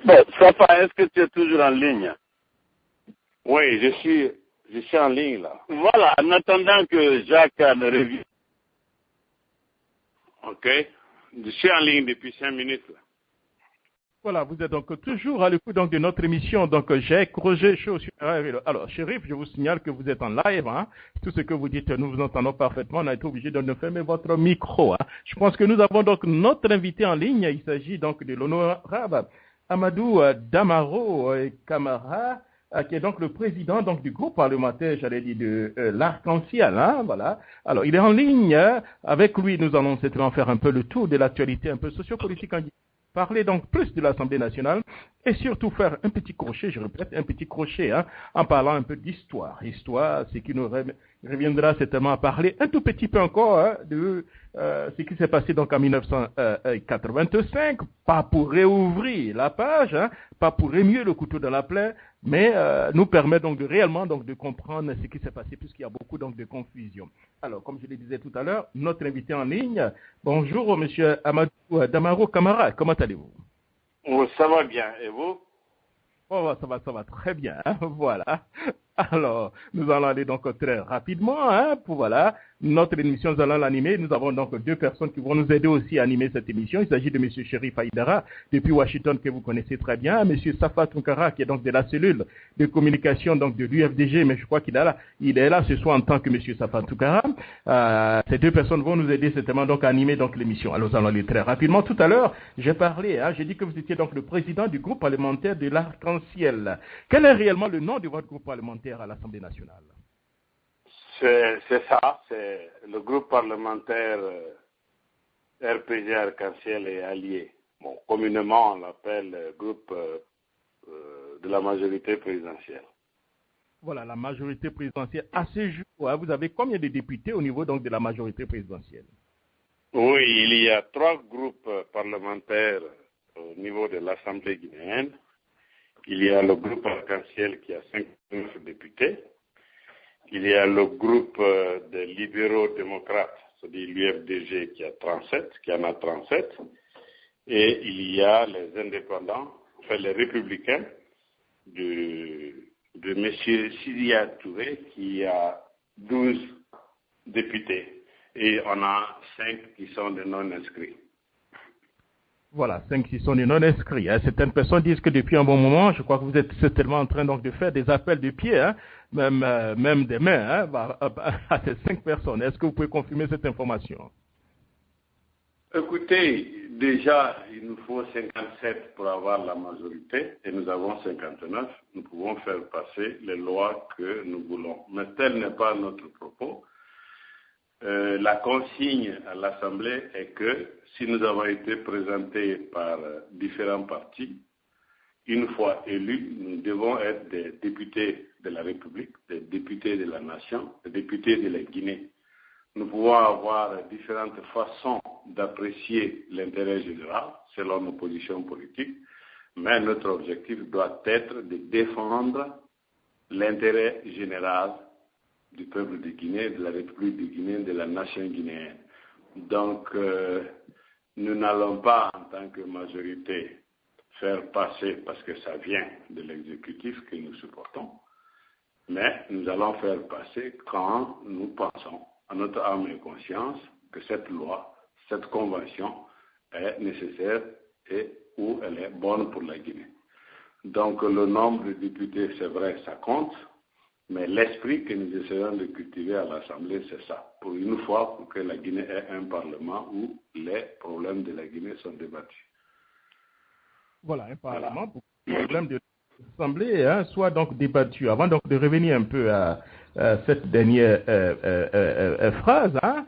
Bon, Safa, est-ce que tu es toujours en ligne? Oui, je suis en ligne là. Voilà, en attendant que Jacques ne revienne. Ok. Je suis en ligne depuis 5 minutes là. Voilà, vous êtes donc toujours à l'écoute de notre émission. Donc, j'ai Roger Chaud sur RRL. Alors, Chérif, je vous signale que vous êtes en live. Hein. Tout ce que vous dites, nous vous entendons parfaitement. On a été obligé de nous fermer votre micro. Hein. Je pense que nous avons donc notre invité en ligne. Il s'agit donc de l'honorable Amadou Damaro Camara, qui est donc le président donc, du groupe parlementaire, j'allais dire, de l'Arc-en-Ciel. Hein, voilà. Alors, il est en ligne. Avec lui, nous allons certainement faire un peu le tour de l'actualité un peu sociopolitique en Guinée. Parler donc plus de l'Assemblée nationale et surtout faire un petit crochet, je répète, un petit crochet, hein, en parlant un peu d'histoire. Histoire, ce qui nous reviendra certainement à parler un tout petit peu encore hein, de ce qui s'est passé donc en 1985, pas pour réouvrir la page, hein, pas pour remuer le couteau dans la plaie, mais nous permet donc de réellement donc de comprendre ce qui s'est passé puisqu'il y a beaucoup donc de confusion. Alors, comme je le disais tout à l'heure, notre invité en ligne, bonjour monsieur Amadou Damaro Camara, comment allez-vous? Oh, ça va bien, et vous? Oh, ça va très bien, hein, voilà. Alors, nous allons aller donc très rapidement, hein, pour voilà, notre émission, nous allons l'animer. Nous avons donc deux personnes qui vont nous aider aussi à animer cette émission. Il s'agit de M. Chérif Haïdara, depuis Washington, que vous connaissez très bien, M. Safa Tunkara, qui est donc de la cellule de communication donc de l'UFDG, mais je crois qu'il est là ce soir en tant que M. Safa Tunkara. Ces deux personnes vont nous aider certainement donc à animer donc l'émission. Alors, nous allons aller très rapidement. Tout à l'heure, j'ai parlé, hein, j'ai dit que vous étiez donc le président du groupe parlementaire de l'Arc-en-Ciel. Quel est réellement le nom de votre groupe parlementaire à l'Assemblée nationale? C'est ça, c'est le groupe parlementaire RPG Arc-en-Ciel et Alliés. Bon, communément, on l'appelle groupe de la majorité présidentielle. Voilà, la majorité présidentielle. À ce jour, hein, vous avez combien de députés au niveau donc de la majorité présidentielle? Oui, il y a 3 groupes parlementaires au niveau de l'Assemblée guinéenne. Il y a le groupe Arc-en-Ciel qui a 59 députés. Il y a le groupe des libéraux démocrates, c'est-à-dire l'UFDG qui en a 37. Et il y a les indépendants, enfin les républicains de M. Sidia Touré qui a 12 députés. Et on a 5 qui sont des non-inscrits. Voilà, 5 qui sont des non-inscrits. Hein. Certaines personnes disent que depuis un bon moment, je crois que vous êtes certainement en train donc de faire des appels de pied, hein, même des mains, hein, à ces 5 personnes. Est-ce que vous pouvez confirmer cette information? Écoutez, déjà, il nous faut 57 pour avoir la majorité, et nous avons 59. Nous pouvons faire passer les lois que nous voulons. Mais tel n'est pas notre propos. La consigne à l'Assemblée est que si nous avons été présentés par différents partis, une fois élus, nous devons être des députés de la République, des députés de la nation, des députés de la Guinée. Nous pouvons avoir différentes façons d'apprécier l'intérêt général selon nos positions politiques, mais notre objectif doit être de défendre l'intérêt général du peuple de Guinée, de la République de Guinée, de la nation guinéenne. Donc, nous n'allons pas, en tant que majorité, faire passer, parce que ça vient de l'exécutif que nous supportons, mais nous allons faire passer quand nous pensons, à notre âme et conscience, que cette loi, cette convention est nécessaire et où elle est bonne pour la Guinée. Donc, le nombre de députés, c'est vrai, ça compte, mais l'esprit que nous essayons de cultiver à l'Assemblée, c'est ça. Pour une fois, pour que la Guinée ait un parlement où les problèmes de la Guinée sont débattus. Voilà, un parlement pour que les problèmes de l'Assemblée hein, soient donc débattus. Avant donc de revenir un peu à cette dernière phrase, hein,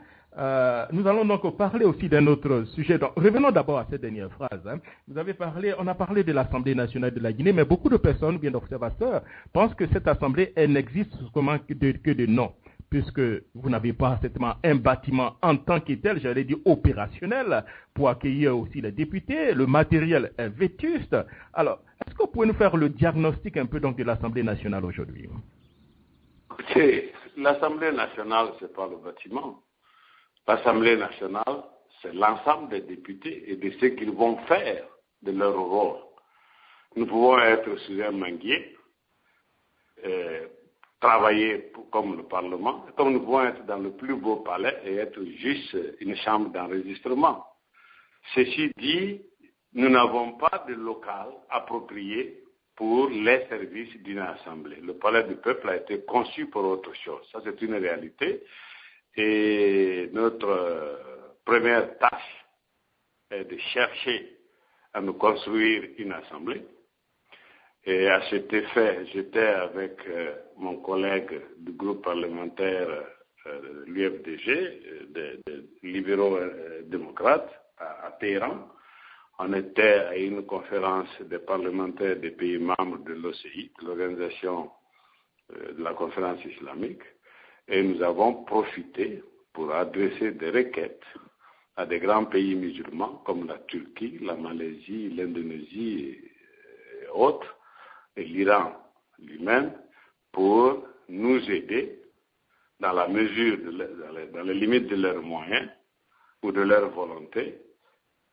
nous allons donc parler aussi d'un autre sujet. Donc, revenons d'abord à cette dernière phrase. Hein. On a parlé de l'Assemblée nationale de la Guinée, mais beaucoup de personnes, bien d'observateurs, pensent que cette Assemblée, elle n'existe que de nom, puisque vous n'avez pas certainement un bâtiment en tant que tel, j'allais dire opérationnel, pour accueillir aussi les députés. Le matériel est vétuste. Alors, est-ce que vous pouvez nous faire le diagnostic un peu donc de l'Assemblée nationale aujourd'hui? Écoutez, l'Assemblée nationale, ce n'est pas le bâtiment. L'Assemblée nationale, c'est l'ensemble des députés et de ce qu'ils vont faire de leur rôle. Nous pouvons être sous un manguier, travailler comme le Parlement, comme nous pouvons être dans le plus beau palais et être juste une chambre d'enregistrement. Ceci dit, nous n'avons pas de local approprié pour les services d'une assemblée. Le palais du peuple a été conçu pour autre chose. Ça, c'est une réalité. Et notre première tâche est de chercher à nous construire une assemblée. Et à cet effet, j'étais avec mon collègue du groupe parlementaire l'UFDG, des libéraux démocrates, à Téhéran. On était à une conférence des parlementaires des pays membres de l'OCI, l'organisation de la conférence islamique, et nous avons profité pour adresser des requêtes à des grands pays musulmans comme la Turquie, la Malaisie, l'Indonésie et autres, et l'Iran lui-même, pour nous aider dans la mesure, dans les limites de leurs moyens ou de leur volonté,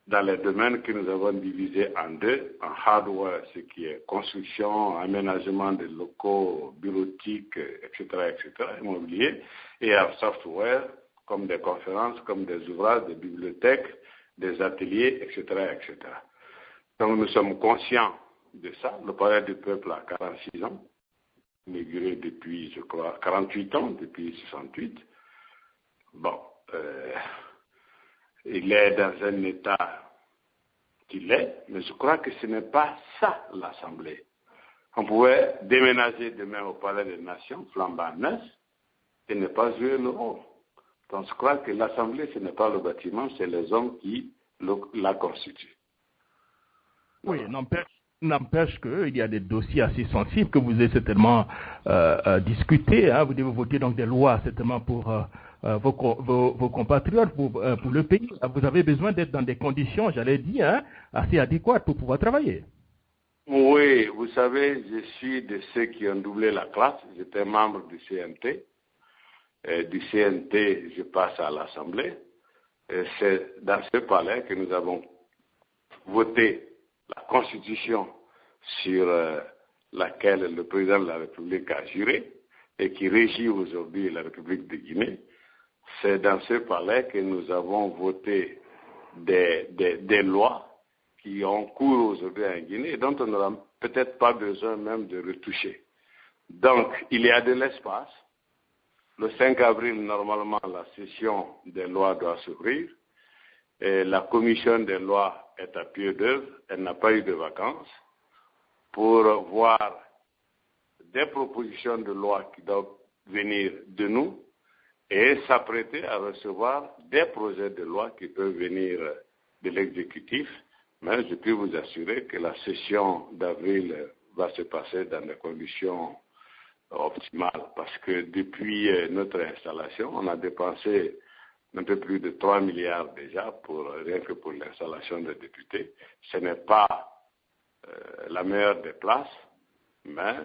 dans les domaines que nous avons divisés en deux, en hardware, ce qui est construction, aménagement des locaux, bureautiques, etc., immobilier, et en software, comme des conférences, comme des ouvrages, des bibliothèques, des ateliers, etc., etc. Donc nous sommes conscients de ça. Le palais du peuple a 46 ans, inauguré depuis, je crois, 48 ans, depuis 68. Bon, il est dans un état qu'il est, mais je crois que ce n'est pas ça l'Assemblée. On pouvait déménager demain au Palais des Nations, flambant neuf, et ne pas jouer le rôle. Donc je crois que l'Assemblée, ce n'est pas le bâtiment, c'est les hommes qui la constituent. Oui, n'empêche qu'il y a des dossiers assez sensibles que vous avez certainement discutés. Hein. Vous devez voter donc des lois certainement pour vos compatriotes, pour le pays. Vous avez besoin d'être dans des conditions, j'allais dire, hein, assez adéquates pour pouvoir travailler. Oui, vous savez, je suis de ceux qui ont doublé la classe. J'étais membre du CNT. Du CNT, je passe à l'Assemblée. C'est dans ce palais que nous avons voté la Constitution sur laquelle le président de la République a juré et qui régit aujourd'hui la République de Guinée. C'est dans ce palais que nous avons voté des lois qui ont cours aujourd'hui en Guinée et dont on n'aura peut-être pas besoin même de retoucher. Donc, il y a de l'espace. Le 5 avril, normalement, la session des lois doit s'ouvrir. Et la commission des lois est à pied d'œuvre. Elle n'a pas eu de vacances pour voir des propositions de loi qui doivent venir de nous et s'apprêter à recevoir des projets de loi qui peuvent venir de l'exécutif. Mais je peux vous assurer que la session d'avril va se passer dans des conditions optimales parce que depuis notre installation, on a dépensé un peu plus de 3 milliards déjà, rien que pour l'installation des députés. Ce n'est pas la meilleure des places, mais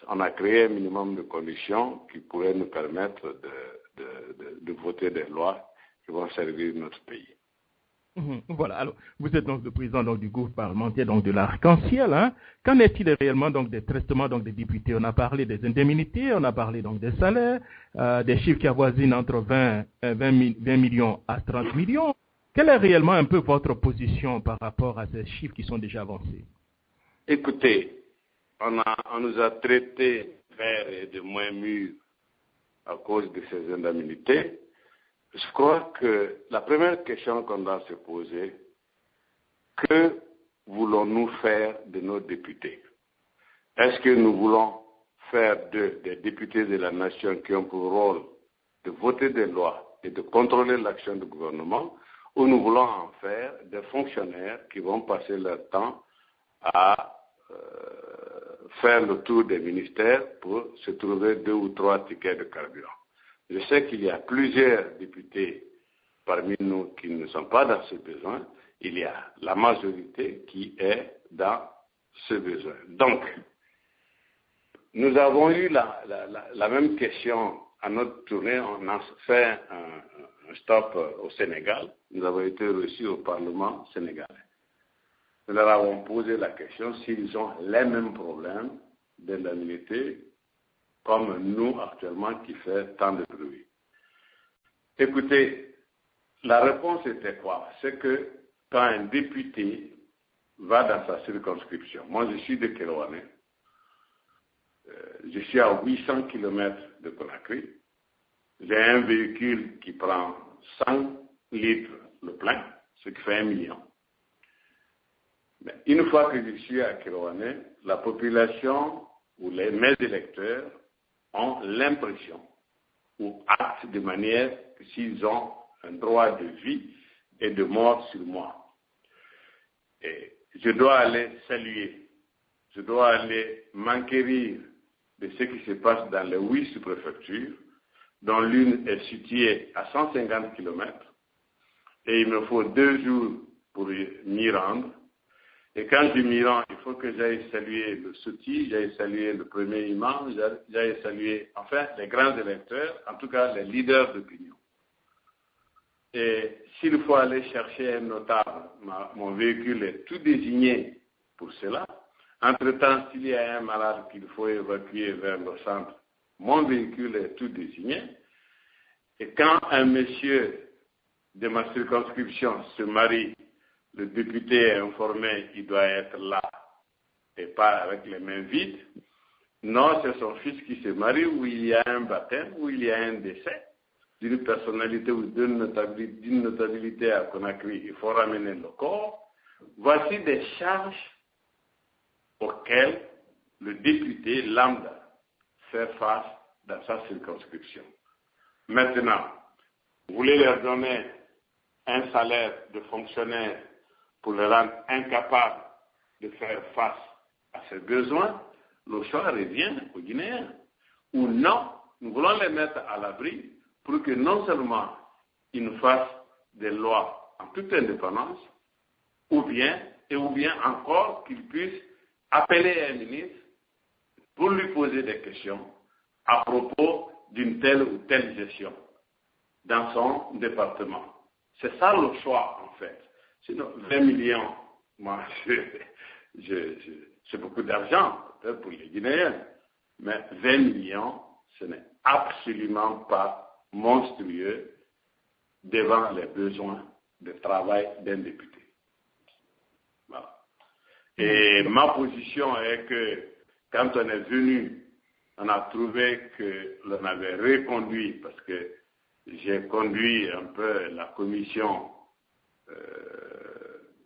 on a créé un minimum de conditions qui pourraient nous permettre de voter des lois qui vont servir notre pays. Voilà, alors vous êtes donc le président donc, du groupe parlementaire donc, de l'Arc-en-Ciel. Hein. Qu'en est-il réellement donc, des traitements donc, des députés? On a parlé des indemnités, on a parlé donc, des salaires, des chiffres qui avoisinent entre 20 millions à 30 millions. Quelle est réellement un peu votre position par rapport à ces chiffres qui sont déjà avancés? Écoutez, on nous a traités verts et de moins mûrs à cause de ces indemnités. Je crois que la première question qu'on doit se poser, que voulons-nous faire de nos députés? Est-ce que nous voulons faire d'eux des députés de la nation qui ont pour rôle de voter des lois et de contrôler l'action du gouvernement, ou nous voulons en faire des fonctionnaires qui vont passer leur temps à faire le tour des ministères pour se trouver 2 ou 3 tickets de carburant? Je sais qu'il y a plusieurs députés parmi nous qui ne sont pas dans ce besoin. Il y a la majorité qui est dans ce besoin. Donc, nous avons eu la même question à notre tournée. On a fait un stop au Sénégal. Nous avons été reçus au Parlement sénégalais. nous leur avons posé la question s'ils ont les mêmes problèmes d'indemnité comme nous actuellement qui fait tant de bruit. Écoutez, la réponse était quoi? C'est que quand un député va dans sa circonscription, moi je suis de Kérouané, je suis à 800 km de Conakry, j'ai un véhicule qui prend 100 litres le plein, ce qui fait 1 million. Mais une fois que je suis à Kérouané, la population ou mes électeurs ont l'impression ou actent de manière que s'ils ont un droit de vie et de mort sur moi. Et je dois aller saluer, je dois aller m'enquérir de ce qui se passe dans les 8 sous-préfectures, dont l'une est située à 150 km, et il me faut 2 jours pour m'y rendre. Et quand je m'y rends, il faut que j'aille saluer le Souti, j'aille saluer le premier imam, j'aille saluer, enfin, les grands électeurs, en tout cas les leaders d'opinion. Et s'il faut aller chercher un notable, mon véhicule est tout désigné pour cela. Entre-temps, s'il y a un malade qu'il faut évacuer vers le centre, mon véhicule est tout désigné. Et quand un monsieur de ma circonscription se marie, le député est informé, il doit être là et pas avec les mains vides. Non, c'est son fils qui se marie, où il y a un baptême, où il y a un décès d'une personnalité ou d'une notabilité à Conakry. Il faut ramener le corps. Voici des charges auxquelles le député lambda fait face dans sa circonscription. Maintenant, vous voulez leur donner un salaire de fonctionnaire pour les rendre incapables de faire face à ses besoins, le choix revient aux Guinéens. Ou non, nous voulons les mettre à l'abri pour que non seulement ils nous fassent des lois en toute indépendance, ou bien encore qu'ils puissent appeler un ministre pour lui poser des questions à propos d'une telle ou telle gestion dans son département. C'est ça le choix, en fait. Sinon, 20 millions, moi, c'est beaucoup d'argent, peut-être pour les Guinéens, mais 20 millions, ce n'est absolument pas monstrueux devant les besoins de travail d'un député. Voilà. Et ma position est que quand on est venu, on a trouvé que l'on avait reconduit, parce que j'ai conduit un peu la commission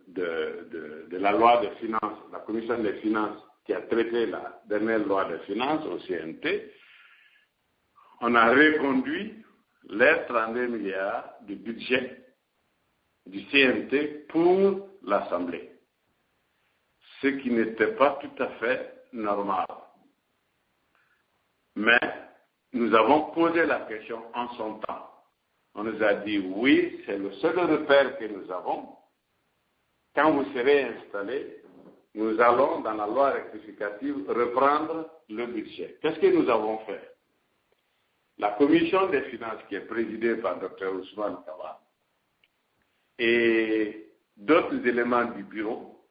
de la loi des finances, la commission des finances qui a traité la dernière loi des finances au CNT. On a reconduit les 32 milliards du budget du CNT pour l'Assemblée, ce qui n'était pas tout à fait normal. Mais nous avons posé la question en son temps. On nous a dit oui, c'est le seul repère que nous avons. Quand vous serez installés, nous allons, dans la loi rectificative, reprendre le budget. Qu'est-ce que nous avons fait? La commission des finances, qui est présidée par Dr Ousmane Kaba, et d'autres éléments du bureau,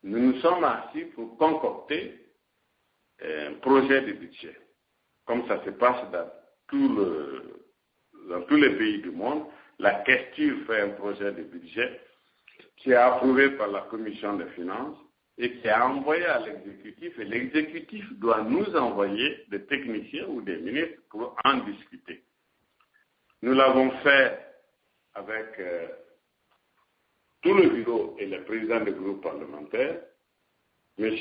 nous nous sommes assis pour concocter un projet de budget. Comme ça se passe dans tous les pays du monde, la question fait un projet de budget qui est approuvé par la commission des finances et qui est envoyé à l'exécutif, et l'exécutif doit nous envoyer des techniciens ou des ministres pour en discuter. Nous l'avons fait avec tout le bureau et le président du groupe parlementaire. M.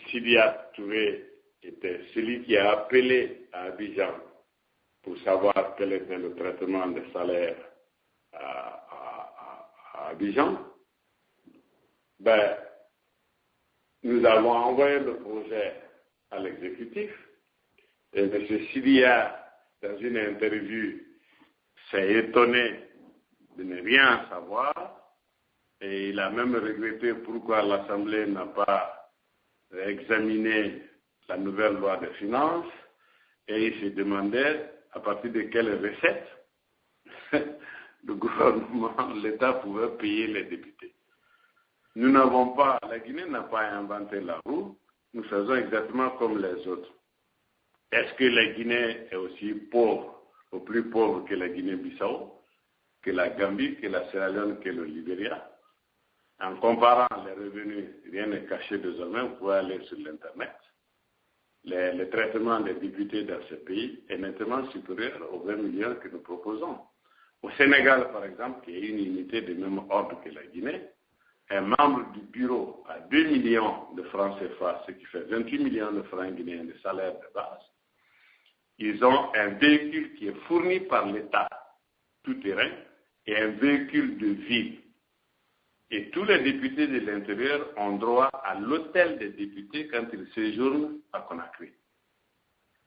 Sidia Touré était celui qui a appelé à Abidjan pour savoir quel était le traitement des salaires à Abidjan. Nous avons envoyé le projet à l'exécutif et M. Sidia, dans une interview, s'est étonné de ne rien savoir et il a même regretté pourquoi l'Assemblée n'a pas examiné la nouvelle loi des finances et il se demandait à partir de quelles recettes le gouvernement, l'État pouvait payer les députés. Nous n'avons pas, la Guinée n'a pas inventé la roue, nous faisons exactement comme les autres. Est-ce que la Guinée est aussi pauvre, ou plus pauvre que la Guinée-Bissau, que la Gambie, que la Sierra Leone, que le Libéria? En comparant les revenus, rien n'est caché désormais, vous pouvez aller sur l'Internet. Le traitement des députés dans ce pays est nettement supérieur aux 20 millions que nous proposons. Au Sénégal, par exemple, qui est une unité de même ordre que la Guinée, un membre du bureau a 2 millions de francs CFA, ce qui fait 28 millions de francs guinéens de salaire de base. Ils ont un véhicule qui est fourni par l'État, tout terrain, et un véhicule de ville. Et tous les députés de l'intérieur ont droit à l'hôtel des députés quand ils séjournent à Conakry.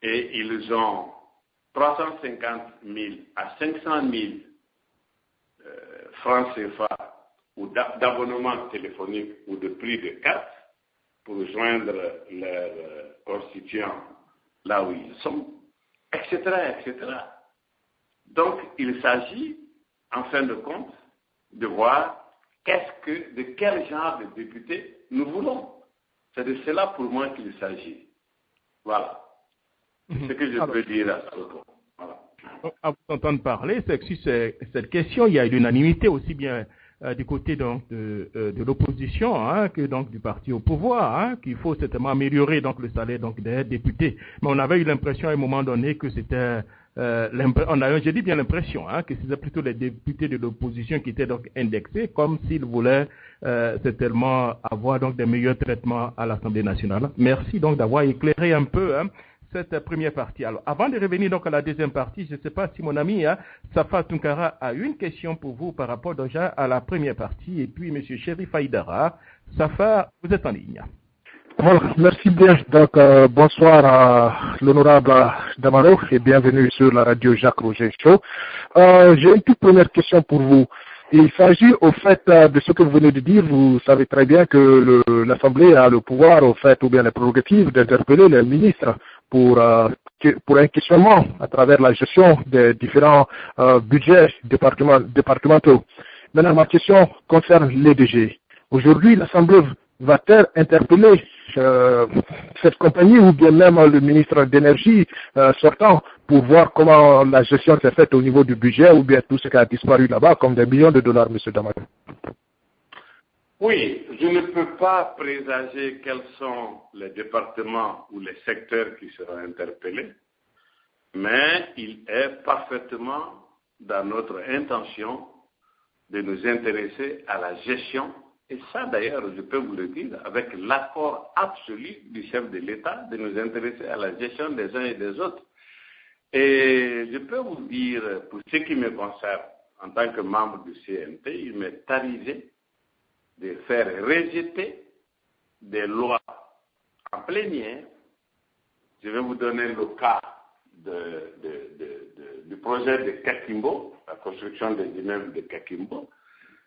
Et ils ont 350 000 à 500 000 francs CFA ou d'abonnement téléphonique ou de prix de carte pour joindre leurs constituants là où ils sont, etc., etc. Donc, il s'agit, en fin de compte, de voir de quel genre de député nous voulons. C'est de cela pour moi qu'il s'agit. Voilà. C'est ce que je peux dire à ce propos. Voilà. À vous entendre parler, c'est que sur cette question, il y a l'unanimité aussi bien du côté donc, de l'opposition que donc du parti au pouvoir, qu'il faut certainement améliorer donc le salaire donc des députés. Mais on avait eu l'impression à un moment donné que c'était j'ai dit bien l'impression que c'était plutôt les députés de l'opposition qui étaient donc indexés comme s'ils voulaient certainement avoir donc des meilleurs traitements à l'Assemblée nationale. Merci donc d'avoir éclairé un peu cette première partie. Alors, avant de revenir donc à la deuxième partie, je ne sais pas si mon ami Safa Tunkara a une question pour vous par rapport déjà à la première partie. Et puis, M. Chérif Haïdara, Safa, vous êtes en ligne. Voilà, merci bien. Donc, bonsoir à l'honorable Damaro et bienvenue sur la radio Jacques Roger Show. J'ai une toute première question pour vous. Il s'agit au fait de ce que vous venez de dire. Vous savez très bien que l'Assemblée a le pouvoir, au fait, ou bien les prérogatives d'interpeller les ministres pour un questionnement à travers la gestion des différents budgets départementaux. Maintenant, ma question concerne l'EDG. Aujourd'hui, l'Assemblée va-t-elle interpeller cette compagnie ou bien même le ministre d'énergie sortant pour voir comment la gestion s'est faite au niveau du budget ou bien tout ce qui a disparu là-bas comme des millions de dollars, M. Damaro? Oui, je ne peux pas présager quels sont les départements ou les secteurs qui seront interpellés, mais il est parfaitement dans notre intention de nous intéresser à la gestion. Et ça, d'ailleurs, je peux vous le dire, avec l'accord absolu du chef de l'État de nous intéresser à la gestion des uns et des autres. Et je peux vous dire, pour ce qui me concerne, en tant que membre du CNT, il m'est arrivé de faire rejeter des lois en plénière. Je vais vous donner le cas du projet de Kakimbo, la construction des immeubles de Kakimbo.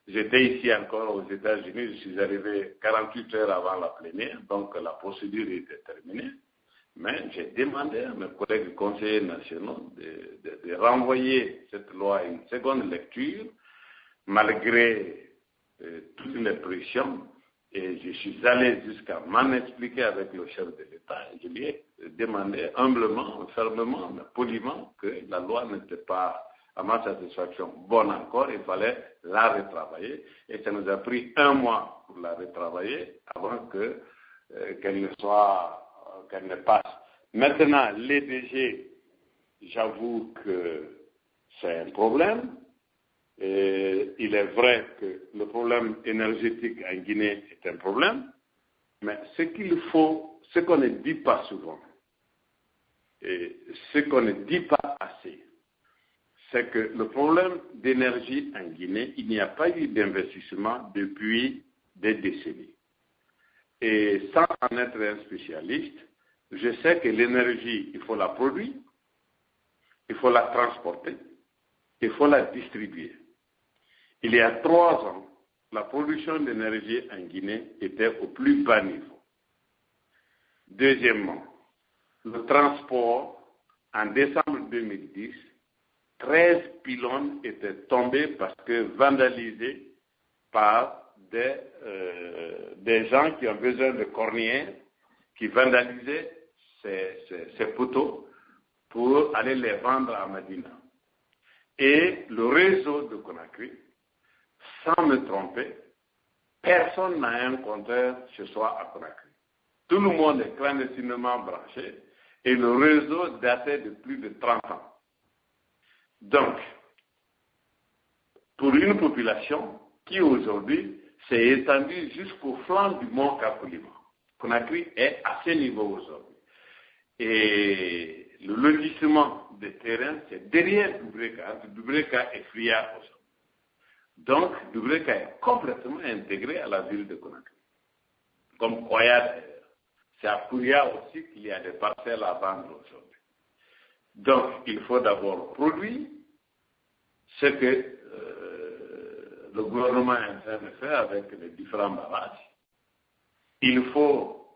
J'étais ici encore aux États-Unis, je suis arrivé 48 heures avant la plénière, donc la procédure était terminée. Mais j'ai demandé à mes collègues conseillers nationaux de renvoyer cette loi à une seconde lecture, malgré toutes les pressions. Et je suis allé jusqu'à m'en expliquer avec le chef de l'État. Je lui ai demandé humblement, fermement, mais poliment que la loi n'était pas à ma satisfaction bonne encore, il fallait la retravailler. Et ça nous a pris 1 mois pour la retravailler avant qu'elle ne passe. Maintenant, l'EDG, j'avoue que c'est un problème. Et il est vrai que le problème énergétique en Guinée est un problème, mais ce qu'on ne dit pas souvent, et ce qu'on ne dit pas assez, c'est que le problème d'énergie en Guinée, il n'y a pas eu d'investissement depuis des décennies. Et sans en être un spécialiste, je sais que l'énergie, il faut la produire, il faut la transporter, il faut la distribuer. Il y a 3 ans, la production d'énergie en Guinée était au plus bas niveau. Deuxièmement, le transport, en décembre 2010, 13 pylônes étaient tombés parce que vandalisés par des gens qui ont besoin de cornéens, qui vandalisaient ces poteaux pour aller les vendre à Medina. Et le réseau de Conakry, sans me tromper, personne n'a un compteur chez soi à Conakry. Tout le monde est clandestinement branché et le réseau datait de plus de 30 ans. Donc, pour une population qui aujourd'hui s'est étendue jusqu'au flanc du mont Kapolima, Conakry est à ce niveau aujourd'hui. Et le lotissement des terrains, c'est derrière Doubreka, entre Doubreka et Fria aujourd'hui. Donc, Doubreka est complètement intégré à la ville de Conakry, comme Koya d'ailleurs. C'est à Fria aussi qu'il y a des parcelles à vendre aujourd'hui. Donc, il faut d'abord produire ce que le gouvernement est en train de faire avec les différents barrages. Il faut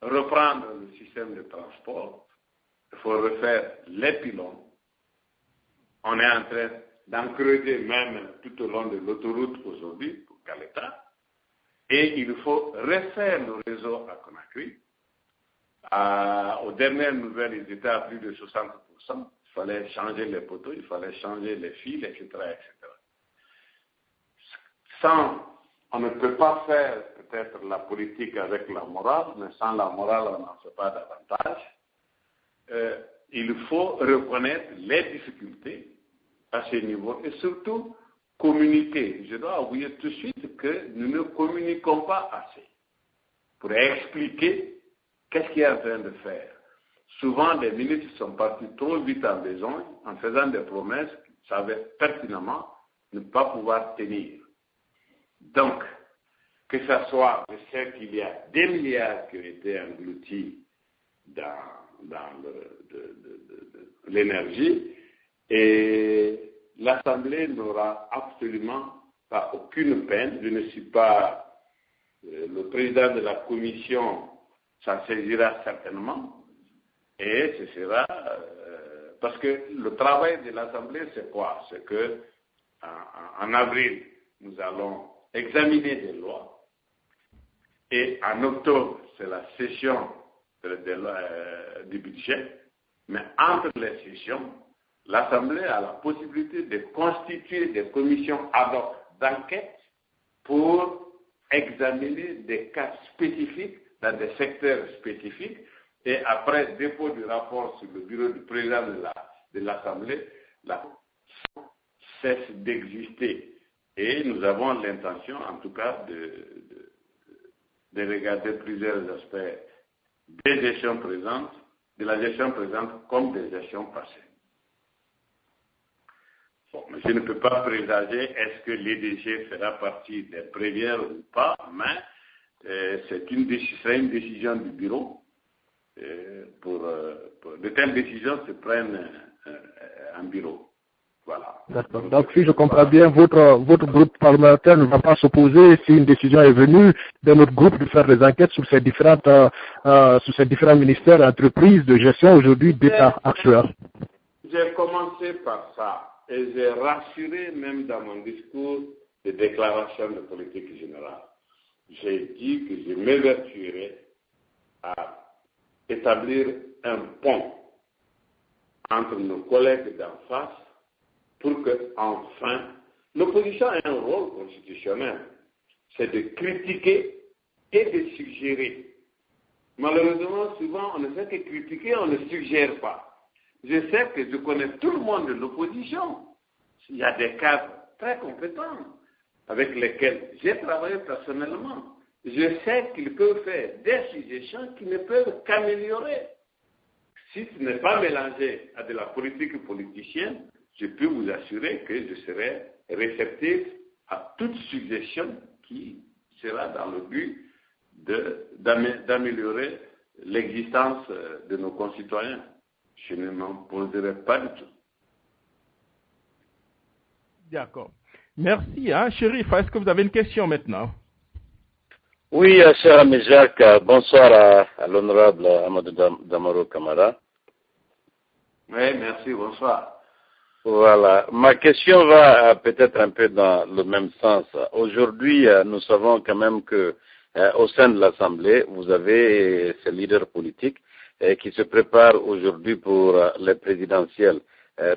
reprendre le système de transport. Il faut refaire les pylônes. On est en train d'en creuser même tout au long de l'autoroute aujourd'hui pour Caleta. Et il faut refaire le réseau à Conakry. Aux dernières nouvelles, ils étaient à plus de 60%. Il fallait changer les poteaux, il fallait changer les fils, etc., etc. On ne peut pas faire peut-être la politique avec la morale, mais sans la morale, on n'en fait pas davantage. Il faut reconnaître les difficultés à ce niveau et surtout communiquer. Je dois avouer tout de suite que nous ne communiquons pas assez pour expliquer qu'est-ce qu'il est en train de faire. Souvent, les ministres sont partis trop vite en besogne en faisant des promesses qu'ils savaient pertinemment ne pas pouvoir tenir. Donc, que ce soit, je sais qu'il y a des milliards qui ont été engloutis dans l'énergie et l'Assemblée n'aura absolument pas aucune peine. Je ne suis pas le président de la commission, s'en saisira certainement et ce sera parce que le travail de l'Assemblée c'est quoi? C'est que en avril nous allons examiner des lois et en octobre c'est la session du budget, mais entre les sessions l'Assemblée a la possibilité de constituer des commissions ad hoc d'enquête pour examiner des cas spécifiques dans des secteurs spécifiques et après dépôt du rapport sur le bureau du président de l'Assemblée, la cesse d'exister. Et nous avons l'intention, en tout cas, de regarder plusieurs aspects des gestions présentes, de la gestion présente comme des gestions passées. Bon, mais je ne peux pas présager est-ce que l'EDG fera partie des premières ou pas, mais c'est une décision du bureau. De telles décisions se prennent en bureau. Voilà. D'accord. Donc, si je comprends bien, votre groupe parlementaire ne va pas s'opposer si une décision est venue de notre groupe de faire des enquêtes sur ces différents ministères et entreprises de gestion aujourd'hui d'État actuel. J'ai commencé par ça et j'ai rassuré même dans mon discours de déclaration de politique générale. J'ai dit que je m'évertuerais à établir un pont entre nos collègues d'en face pour que, enfin, l'opposition ait un rôle constitutionnel. C'est de critiquer et de suggérer. Malheureusement, souvent, on ne fait que critiquer, on ne suggère pas. Je sais que je connais tout le monde de l'opposition. Il y a des cadres très compétents avec lesquels j'ai travaillé personnellement. Je sais qu'ils peuvent faire des suggestions qui ne peuvent qu'améliorer. Si ce n'est pas mélangé à de la politique politicienne, je peux vous assurer que je serai réceptif à toute suggestion qui sera dans le but d'améliorer l'existence de nos concitoyens. Je ne m'en poserai pas du tout. D'accord. Merci. Chérif, est-ce que vous avez une question maintenant? Oui, cher ami Jacques, bonsoir à l'honorable Amadou Damaro Camara. Oui, merci, bonsoir. Voilà. Ma question va peut-être un peu dans le même sens. Aujourd'hui, nous savons quand même que au sein de l'Assemblée, vous avez ces leaders politiques qui se préparent aujourd'hui pour les présidentielles.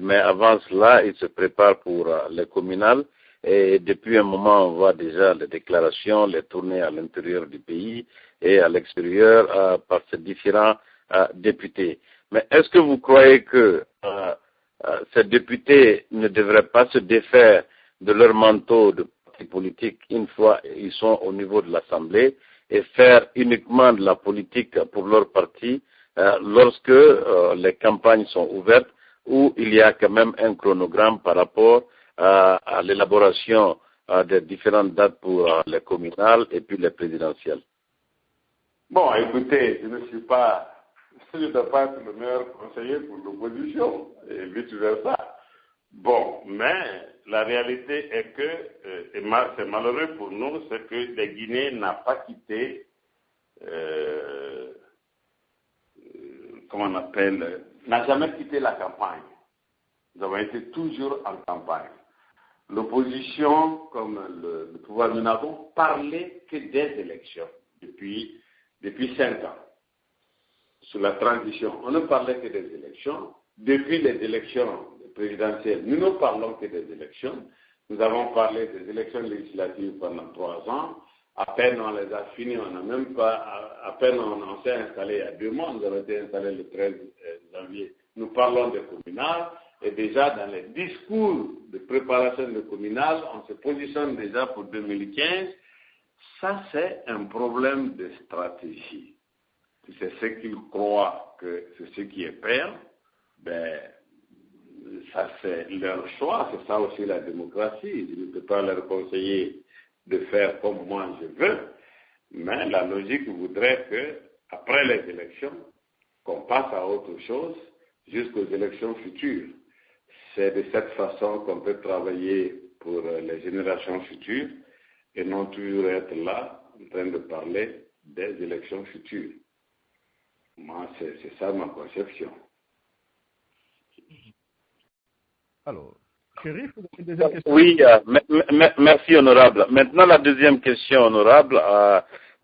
Mais avant cela, ils se préparent pour les communales. Et depuis un moment, on voit déjà les déclarations, les tournées à l'intérieur du pays et à l'extérieur par ces différents députés. Mais est-ce que vous croyez que ces députés ne devraient pas se défaire de leur manteau de parti politique une fois ils sont au niveau de l'Assemblée et faire uniquement de la politique pour leur parti lorsque les campagnes sont ouvertes, où il y a quand même un chronogramme par rapport à l'élaboration des différentes dates pour les communales et puis les présidentielles? Bon, écoutez, je ne dois pas être le meilleur conseiller pour l'opposition, et vice-versa. Bon, mais la réalité est que, c'est malheureux pour nous, c'est que les Guinéens n'ont pas quitté, n'a jamais quitté la campagne. Nous avons été toujours en campagne. L'opposition, comme le pouvoir, nous n'avons parlé que des élections depuis 5 ans. Sur la transition, on ne parlait que des élections. Depuis les élections présidentielles, nous ne parlons que des élections. Nous avons parlé des élections législatives pendant 3 ans. À peine on les a finies, on n'a même pas, à peine on s'est installé il y a 2 mois, nous avons été installés le 13 janvier. Nous parlons des communales et déjà dans les discours de préparation de communales, on se positionne déjà pour 2015. Ça, c'est un problème de stratégie. C'est ce qu'ils croient que c'est ce qui est père, ben, ça c'est leur choix, c'est ça aussi la démocratie. Je ne peux pas leur conseiller de faire comme moi je veux, mais la logique voudrait que, après les élections, qu'on passe à autre chose jusqu'aux élections futures. C'est de cette façon qu'on peut travailler pour les générations futures et non toujours être là en train de parler des élections futures. Moi, c'est ça ma conception. Alors, Chérif, vous avez une deuxième question? Oui, merci honorable. Maintenant, la deuxième question honorable.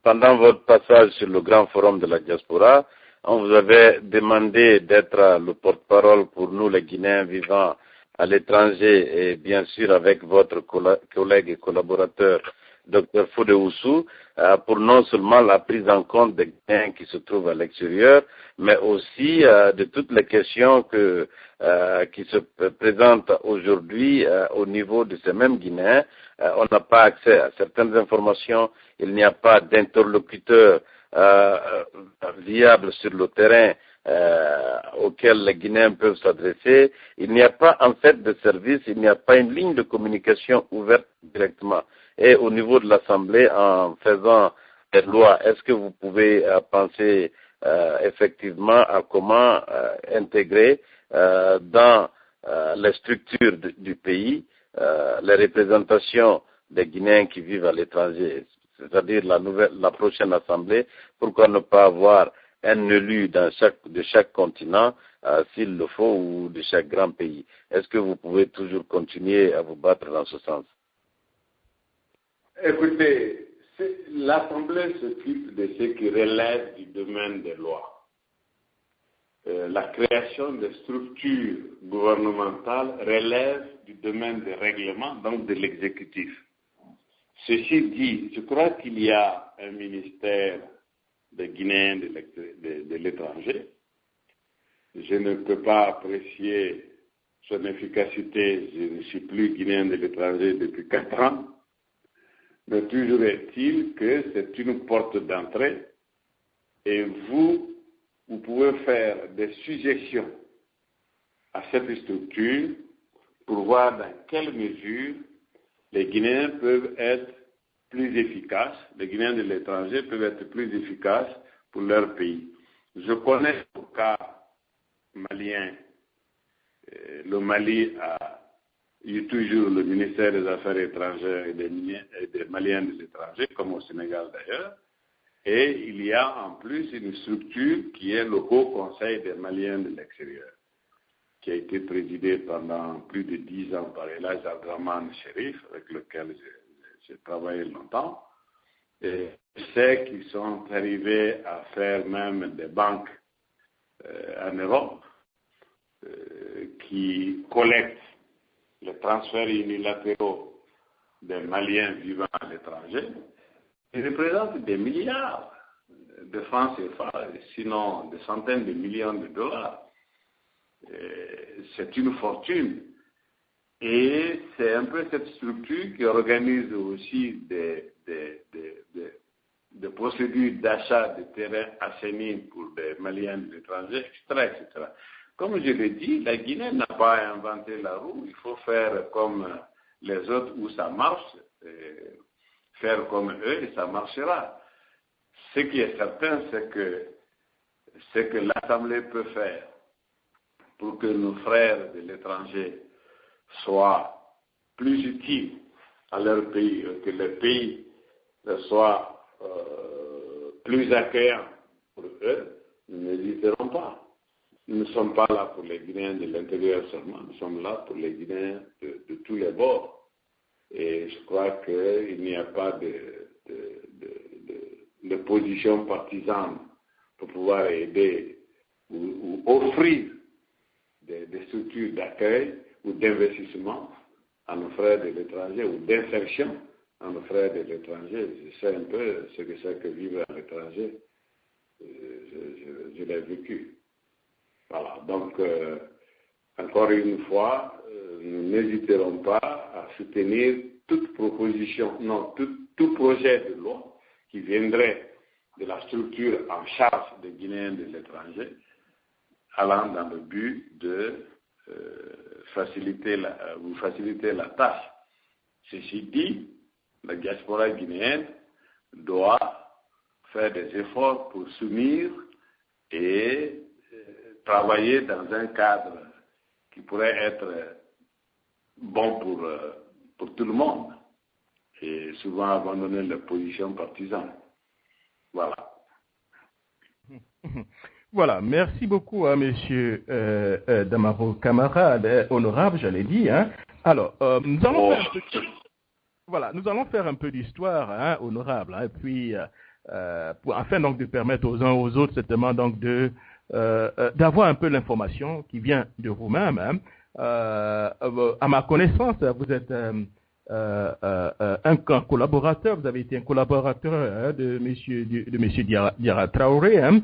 Pendant votre passage sur le grand forum de la diaspora, on vous avait demandé d'être le porte-parole pour nous, les Guinéens vivant à l'étranger, et bien sûr avec votre collègue et collaborateur, Dr Fodé Oussou, pour non seulement la prise en compte des Guinéens qui se trouvent à l'extérieur, mais aussi de toutes les questions qui se présentent aujourd'hui au niveau de ces mêmes Guinéens. On n'a pas accès à certaines informations, il n'y a pas d'interlocuteur viable sur le terrain auquel les Guinéens peuvent s'adresser. Il n'y a pas en fait de service, il n'y a pas une ligne de communication ouverte directement. Et au niveau de l'Assemblée, en faisant des lois, est-ce que vous pouvez penser effectivement à comment intégrer dans les structures du pays les représentations des Guinéens qui vivent à l'étranger, c'est-à-dire la prochaine Assemblée, pourquoi ne pas avoir un élu de chaque continent, s'il le faut, ou de chaque grand pays? Est-ce que vous pouvez toujours continuer à vous battre dans ce sens? Écoutez, l'Assemblée s'occupe de ce qui relève du domaine des lois. La création des structures gouvernementales relève du domaine des règlements, donc de l'exécutif. Ceci dit, je crois qu'il y a un ministère des Guinéens de l'étranger. Je ne peux pas apprécier son efficacité, je ne suis plus Guinéen de l'étranger depuis 4 ans. Mais toujours est-il que c'est une porte d'entrée et vous pouvez faire des suggestions à cette structure pour voir dans quelle mesure les Guinéens peuvent être plus efficaces, les Guinéens de l'étranger peuvent être plus efficaces pour leur pays. Je connais le cas malien. Le Mali a eu toujours le ministère des Affaires étrangères et des Maliens de l'étranger, comme au Sénégal d'ailleurs, et il y a en plus une structure qui est le Haut Conseil des Maliens de l'extérieur. qui a été présidé pendant plus de 10 ans par Elhadj Abdrahmane Cherif, avec lequel j'ai travaillé longtemps. Et je sais qu'ils sont arrivés à faire même des banques en Europe qui collectent les transferts unilatéraux des Maliens vivant à l'étranger. Ils représentent des milliards de francs CFA, sinon des centaines de millions de dollars. C'est une fortune. Et c'est un peu cette structure qui organise aussi des procédures d'achat de terrains assainis pour des Maliens de l'étranger, etc., etc. Comme je l'ai dit, la Guinée n'a pas inventé la roue. Il faut faire comme les autres où ça marche, faire comme eux et ça marchera. Ce qui est certain, c'est que ce que l'Assemblée peut faire pour que nos frères de l'étranger soient plus utiles à leur pays, que le pays soit plus accueillant pour eux, nous n'hésiterons pas. Nous ne sommes pas là pour les Guinéens de l'intérieur seulement, nous sommes là pour les Guinéens de tous les bords. Et je crois qu'il n'y a pas de position partisane pour pouvoir aider ou offrir des structures d'accueil ou d'investissement à nos frères de l'étranger ou d'insertion à nos frères de l'étranger. Je sais un peu ce que c'est que vivre à l'étranger. Je l'ai vécu. Voilà. Donc, encore une fois, nous n'hésiterons pas à soutenir toute proposition, non, tout projet de loi qui viendrait de la structure en charge des Guinéens de l'étranger, allant dans le but de faciliter la tâche. Ceci dit, la diaspora guinéenne doit faire des efforts pour s'unir et travailler dans un cadre qui pourrait être bon pour tout le monde et souvent abandonner la position partisane. Voilà. Voilà, merci beaucoup à Monsieur Damaro Camara, honorable, j'allais dire. Hein. Alors, nous allons faire un peu d'histoire, hein, honorable, hein, et puis afin donc de permettre aux uns aux autres certainement donc d'avoir un peu l'information qui vient de vous-même. Hein. À ma connaissance, vous êtes un collaborateur, vous avez été un collaborateur de monsieur Diarra Traoré, hein,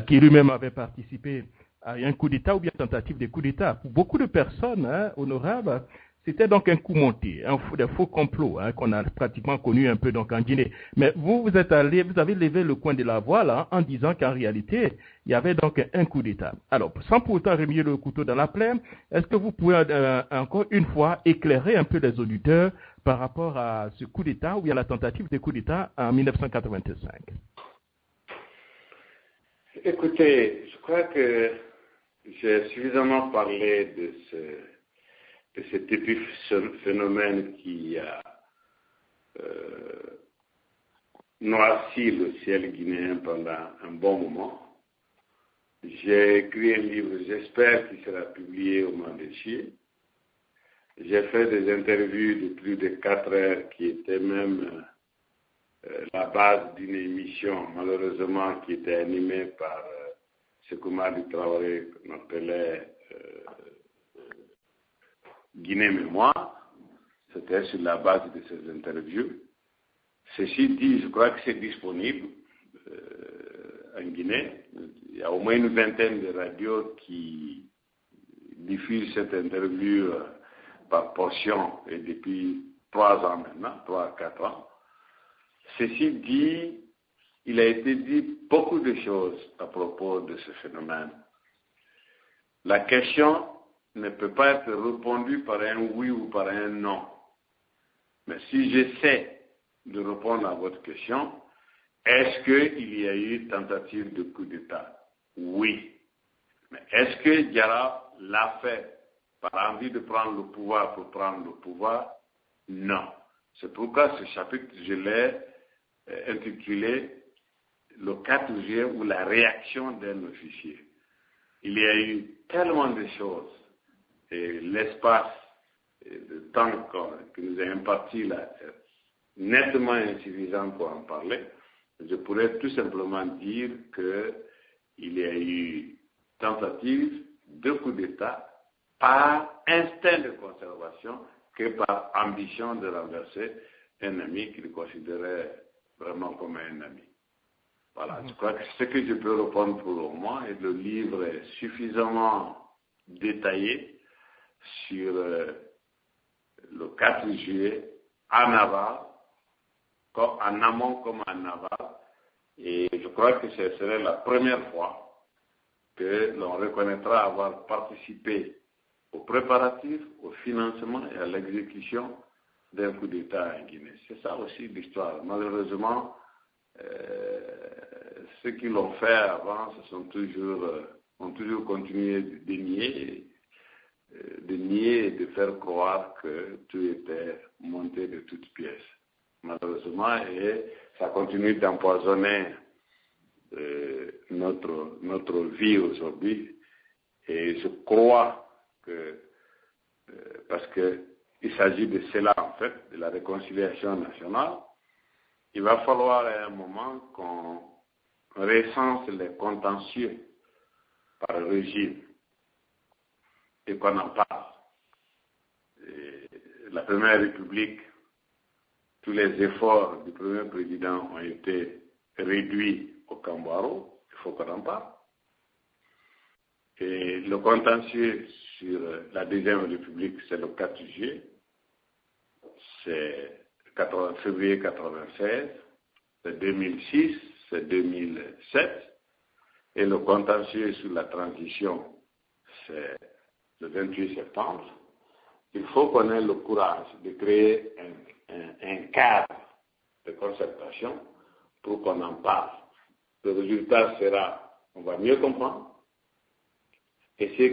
qui lui-même avait participé à un coup d'État ou bien tentative de coup d'État. Pour beaucoup de personnes, hein, honorables, c'était donc un coup monté, des faux complots, hein, qu'on a pratiquement connu un peu donc en Guinée. Mais vous avez levé le coin de la voie là, en disant qu'en réalité, il y avait donc un coup d'État. Alors, sans pour autant remuer le couteau dans la plaie, est-ce que vous pouvez encore une fois éclairer un peu les auditeurs par rapport à ce coup d'État ou à la tentative de coup d'État en 1985? Écoutez, je crois que j'ai suffisamment parlé de cet épiphénomène qui a noirci le ciel guinéen pendant un bon moment. J'ai écrit un livre, j'espère qu'il sera publié au Mandéchi. J'ai fait des interviews de plus de 4 heures qui étaient même la base d'une émission, malheureusement, qui était animée par Sékou-Madi Traoré, qu'on appelait Guinée Mémoire. C'était sur la base de ces interviews. Ceci dit, je crois que c'est disponible en Guinée. Il y a au moins une vingtaine de radios qui diffusent cette interview par portion et depuis 3 ans maintenant, 3 à 4 ans. Ceci dit, il a été dit beaucoup de choses à propos de ce phénomène. La question ne peut pas être répondue par un oui ou par un non. Mais si j'essaie de répondre à votre question, est-ce qu'il y a eu tentative de coup d'État? Oui. Mais est-ce que Diarra l'a fait par envie de prendre le pouvoir pour prendre le pouvoir? Non. C'est pourquoi ce chapitre, je l'ai intitulé le 4 juillet ou la réaction d'un officier. Il y a eu tellement de choses et l'espace et le temps que nous a imparti là est nettement insuffisant pour en parler, je pourrais tout simplement dire qu'il y a eu tentative de coup d'État par instinct de conservation que par ambition de renverser un ami qu'il considérait vraiment comme un ami. Voilà, je crois que ce que je peux répondre pour le moment, et le livre est suffisamment détaillé sur le 4 juillet en aval, en amont comme en aval, et je crois que ce serait la première fois que l'on reconnaîtra avoir participé aux préparatifs, au financement et à l'exécution d'un coup d'État en Guinée. C'est ça aussi l'histoire. Malheureusement, ceux qui l'ont fait avant ont toujours continué de nier et de faire croire que tout était monté de toutes pièces. Malheureusement, et ça continue d'empoisonner notre vie aujourd'hui. Et je crois que, parce qu'il s'agit de cela en fait, de la réconciliation nationale, il va falloir à un moment qu'on recense les contentieux par le régime et qu'on en parle. Et la Première République, tous les efforts du premier président ont été réduits au Cambaro, il faut qu'on en parle. Et le contentieux sur la Deuxième République, c'est le 4 juillet, c'est février 1996, c'est 2006, c'est 2007, et le contentieux sur la transition, c'est le 28 septembre. Il faut qu'on ait le courage de créer un cadre de concertation pour qu'on en parle. Le résultat sera, on va mieux comprendre, et ceux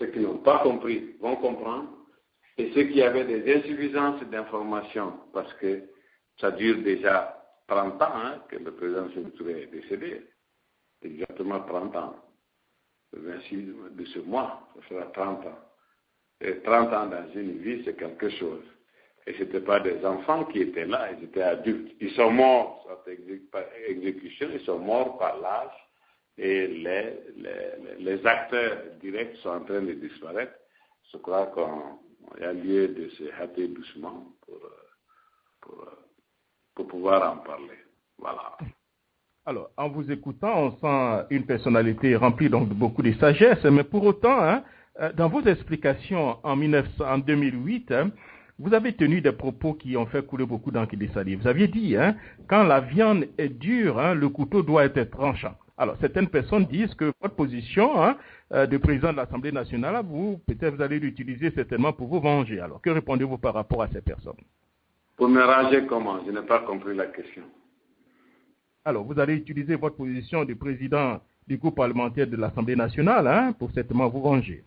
qui n'ont pas compris vont comprendre, et ceux qui avaient des insuffisances d'informations, parce que ça dure déjà 30 ans que le président Sékou Touré est décédé, exactement 30 ans, le 26 de ce mois, ça fera 30 ans. Et 30 ans dans une vie, c'est quelque chose. Et ce n'étaient pas des enfants qui étaient là, ils étaient adultes. Ils sont morts par exécution, ils sont morts par l'âge, et les acteurs directs sont en train de disparaître. Je crois qu'il y a lieu de se hâter doucement pour pouvoir en parler. Voilà. Alors, en vous écoutant, on sent une personnalité remplie donc de beaucoup de sagesse, mais pour autant, dans vos explications en 2008, vous avez tenu des propos qui ont fait couler beaucoup d'encre et de salive. Vous aviez dit, quand la viande est dure, le couteau doit être tranchant. Alors, certaines personnes disent que votre position de président de l'Assemblée nationale, peut-être vous allez l'utiliser certainement pour vous venger. Alors, que répondez-vous par rapport à ces personnes? Pour me ranger comment? Je n'ai pas compris la question. Alors, vous allez utiliser votre position de président du groupe parlementaire de l'Assemblée nationale pour certainement vous venger.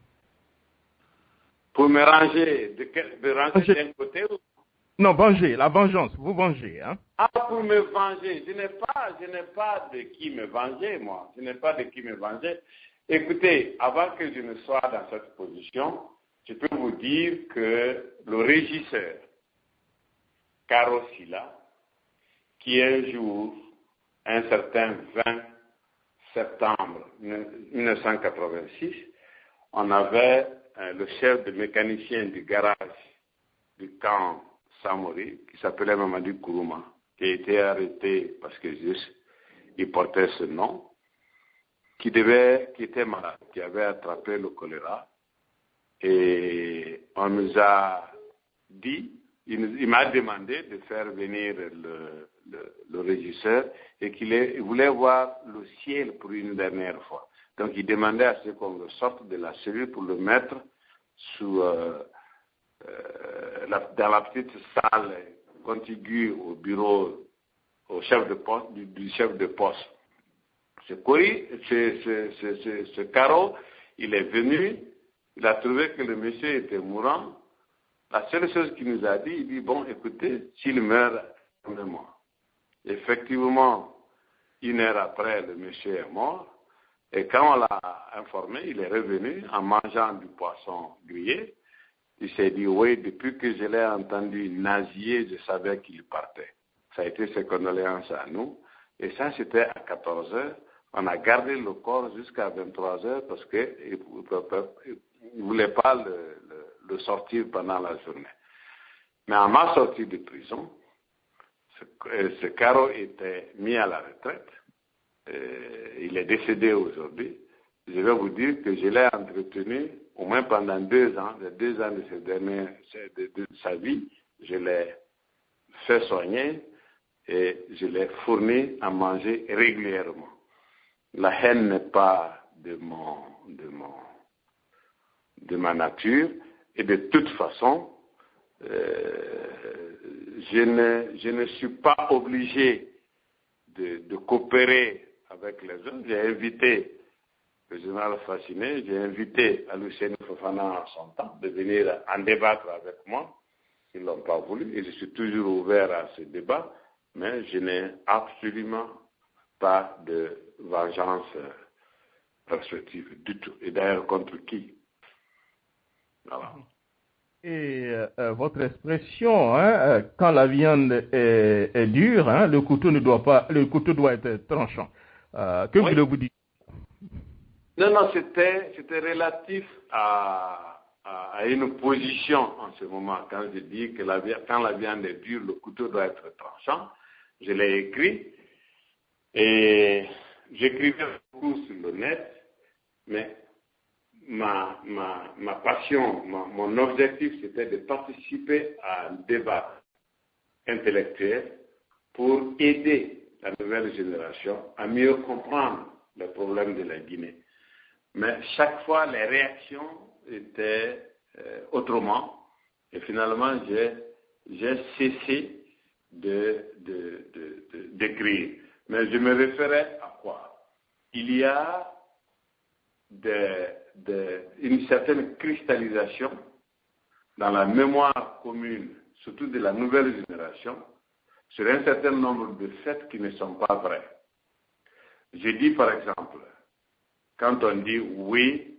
Pour me ranger, de ranger d'un côté ou... Non, venger, la vengeance, vous venger. Ah, pour me venger, je n'ai pas de qui me venger, moi. Je n'ai pas de qui me venger. Écoutez, avant que je ne sois dans cette position, je peux vous dire que le régisseur, Caro Silla, qui un jour, un certain 20 septembre 1986, on avait le chef de mécanicien du garage du camp Samori, qui s'appelait Mamadou Kourouma, qui a été arrêté parce que juste il portait ce nom, qui était malade, qui avait attrapé le choléra. Et on nous a dit, il m'a demandé de faire venir le régisseur et qu'il voulait voir le ciel pour une dernière fois. Donc il demandait à ce qu'on le sorte de la cellule pour le mettre dans la petite salle contiguë au bureau du chef de poste. Ce Caro, il est venu, il a trouvé que le monsieur était mourant. La seule chose qu'il nous a dit, il dit, bon, écoutez, s'il meurt, moi. Effectivement, 1 heure après, le monsieur est mort. Et quand on l'a informé, il est revenu en mangeant du poisson grillé. Il s'est dit, oui, depuis que je l'ai entendu nasiller, je savais qu'il partait. Ça a été ses condoléances à nous. Et ça, c'était à 14 heures. On a gardé le corps jusqu'à 23 heures parce qu'il ne voulait pas le sortir pendant la journée. Mais à ma sortie de prison, ce Caro était mis à la retraite. Il est décédé aujourd'hui. Je vais vous dire que je l'ai entretenu au moins pendant 2 ans, les 2 ans de sa vie. Je l'ai fait soigner et je l'ai fourni à manger régulièrement. La haine n'est pas de ma nature et de toute façon, je ne suis pas obligé de coopérer avec les autres. J'ai invité le général Fasciné, j'ai invité Alucene Fofana en son temps de venir en débattre avec moi. Ils ne l'ont pas voulu et je suis toujours ouvert à ce débat, mais je n'ai absolument pas de vengeance perspective du tout. Et d'ailleurs, contre qui? Voilà. Et votre expression, quand la viande est dure, le couteau doit être tranchant. Que voulez-vous dire? Non, c'était relatif à une position en ce moment. Quand je dis que quand la viande est dure, le couteau doit être tranchant. Je l'ai écrit et j'écrivais beaucoup sur le net, mais ma passion, mon objectif, c'était de participer à un débat intellectuel pour aider la nouvelle génération à mieux comprendre les problèmes de la Guinée. Mais chaque fois, les réactions étaient autrement. Et finalement, j'ai cessé d'écrire. Mais je me référais à quoi? Il y a une certaine cristallisation dans la mémoire commune, surtout de la nouvelle génération, sur un certain nombre de faits qui ne sont pas vrais. Je dis par exemple, quand on dit oui,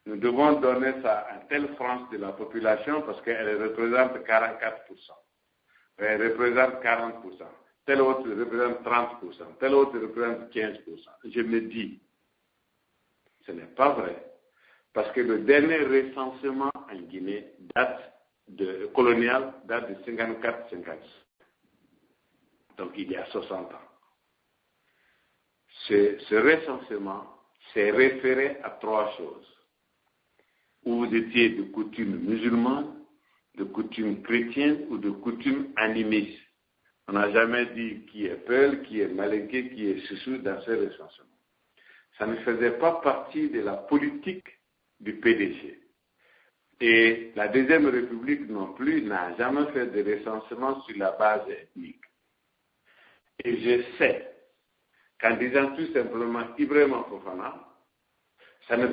nous devons donner ça à telle frange de la population parce qu'elle représente 44%, elle représente 40%, telle autre représente 30%, telle autre représente 15%. Je me dis, ce n'est pas vrai, parce que le dernier recensement en Guinée colonial date de 54-56, donc il y a 60 ans. Ce recensement s'est référé à 3 choses. Où vous étiez de coutume musulmane, de coutume chrétienne ou de coutume animiste. On n'a jamais dit qui est Peul, qui est Malinké, qui est Soussou dans ce recensement. Ça ne faisait pas partie de la politique du PDG. Et la Deuxième République non plus n'a jamais fait de recensement sur la base ethnique. Et je sais qu'en disant tout simplement Ibrahima Fofana, ça ne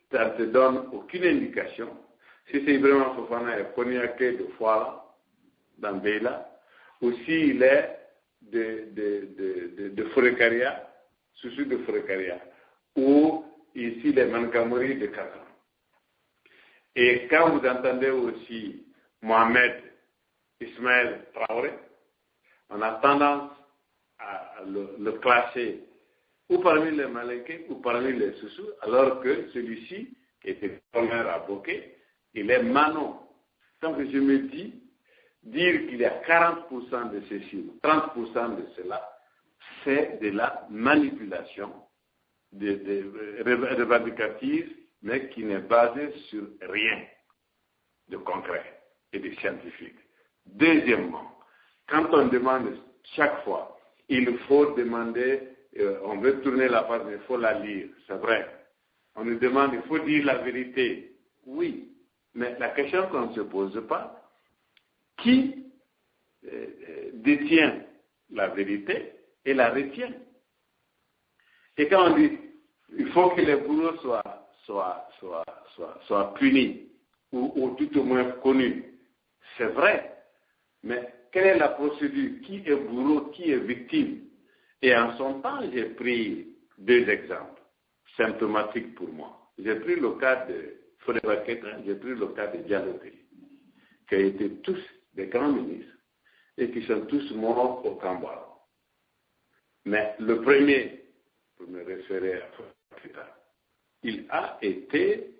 te donne aucune indication si c'est Ibrahima Fofana est cognaqué de Fouala, dans Beila, ou s'il est de Forekaria, Soussou de Forekaria, ou ici les Mankamori de Kaka. Et quand vous entendez aussi Mohamed Ismaël Traoré, on a tendance à le classer ou parmi les Malinké ou parmi les Soussou, alors que celui-ci, qui était premier à Boké, il est Manon. Donc je me dis, dire qu'il y a 40% de ceci, 30% de cela, c'est de la manipulation revendicative, mais qui n'est basée sur rien de concret et de scientifique. Deuxièmement, quand on demande chaque fois, il faut demander, on veut tourner la page, mais il faut la lire, c'est vrai. On nous demande, il faut dire la vérité. Oui, mais la question qu'on ne se pose pas, qui détient la vérité et la retient? Et quand on dit, il faut que les bourreaux soient punis, ou tout au moins connus, c'est vrai, mais quelle est la procédure? Qui est bourreau, qui est victime? Et en son temps, j'ai pris 2 exemples. symptomatique pour moi. J'ai pris le cas de Fodeba Keïta, j'ai pris le cas de Diallo Telli, qui ont été tous des grands ministres et qui sont tous morts au Kambaro. Mais le premier, pour me référer à Fodeba Keïta, il a été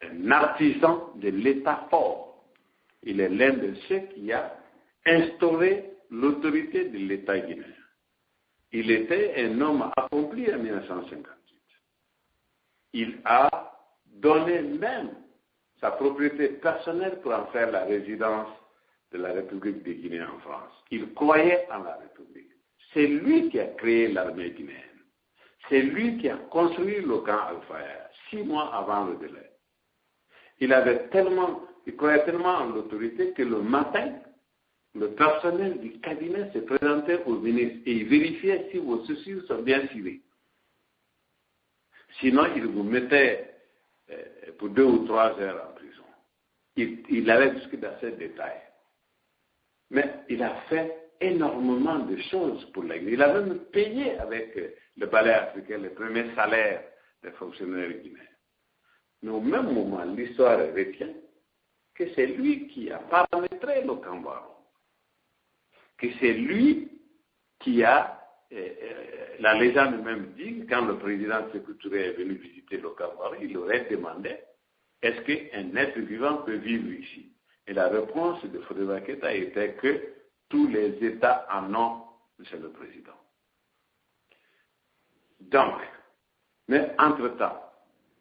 un artisan de l'État fort. Il est l'un de ceux qui a instauré l'autorité de l'État guinéen. Il était un homme accompli en 1958. Il a donné même sa propriété personnelle pour en faire la résidence de la République de Guinée en France. Il croyait en la République. C'est lui qui a créé l'armée guinéenne. C'est lui qui a construit le camp Al-Fayed 6 mois avant le délai. Il croyait tellement en l'autorité que le matin, le personnel du cabinet se présentait au ministre et il vérifiait si vos chaussures sont bien scellées. Sinon, il vous mettait pour 2 ou 3 heures en prison. Il allait jusque dans ces détails. Mais il a fait énormément de choses pour la Guinée. Il a même payé avec le balai africain les premiers salaires des fonctionnaires guinéens. Mais au même moment, l'histoire retient que c'est lui qui a paramétré le Kambaro. Que c'est lui qui a, la légende même dit, quand le président Sékou Touré est venu visiter le Kambaro, il aurait demandé, est-ce qu'un être vivant peut vivre ici? Et la réponse de Fodeba Keïta était que tous les États en ont, monsieur le président. Donc, mais entre-temps,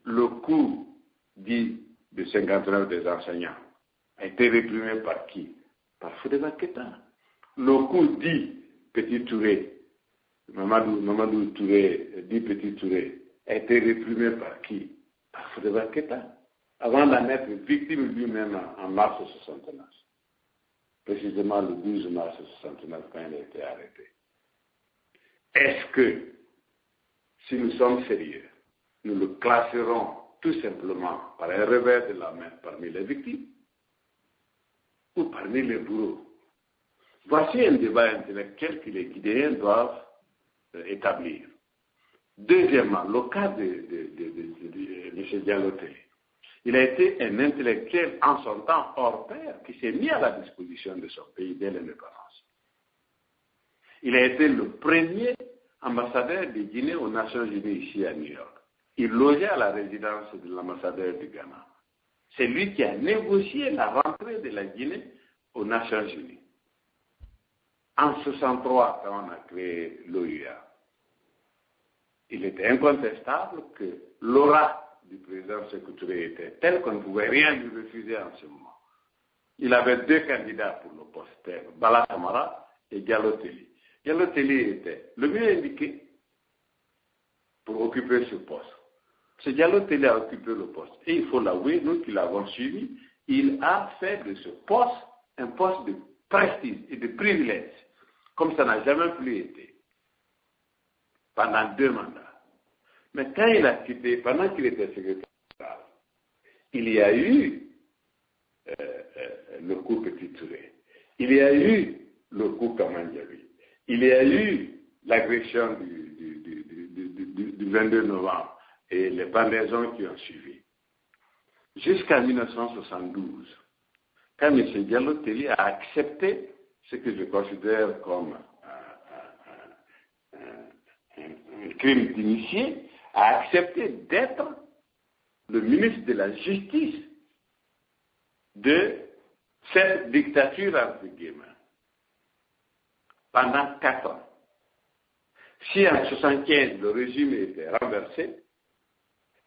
le coup dit de 59 des enseignants a été réprimé par qui? Par Fodeba Keïta. Le coup dit Petit Touré, Mamadou Touré, dit Petit Touré, a été réprimé par qui? Par Fodeba Keïta. Avant d'en être victime lui-même en mars 69. Précisément le 12 mars 69 quand il a été arrêté. Est-ce que, si nous sommes sérieux, nous le classerons tout simplement par un revers de la main parmi les victimes ou parmi les bourreaux? Voici un débat intellectuel que les Guinéens doivent établir. Deuxièmement, le cas de M. Diallo Telli. Il a été un intellectuel en son temps hors pair qui s'est mis à la disposition de son pays dès l'indépendance. Il a été le premier ambassadeur de Guinée aux Nations Unies ici à New York. Il logeait à la résidence de l'ambassadeur du Ghana. C'est lui qui a négocié la rentrée de la Guinée aux Nations Unies. En 1963, quand on a créé l'OUA, il était incontestable que l'aura du président Sékou Touré était tel qu'on ne pouvait rien lui refuser en ce moment. Il avait 2 candidats pour le poste, Bala Samara et Diallo Telli. Diallo Telli était le mieux indiqué pour occuper ce poste. Ce Diallo Telli a occupé le poste. Et il faut l'avouer, nous qui l'avons suivi, il a fait de ce poste un poste de prestige et de privilège, comme ça n'a jamais plus été, pendant 2 mandats. Mais quand il a quitté, pendant qu'il était secrétaire général, il y a eu le coup Petit Touré, il y a eu le coup Kamandjabi, il y a eu l'agression du 22 novembre et les pendaisons qui ont suivi. Jusqu'en 1972, quand M. Diallo Telli a accepté ce que je considère comme un crime d'initié, a accepté d'être le ministre de la Justice de cette dictature entre guillemets pendant 4 ans. Si en 1975 le régime était renversé,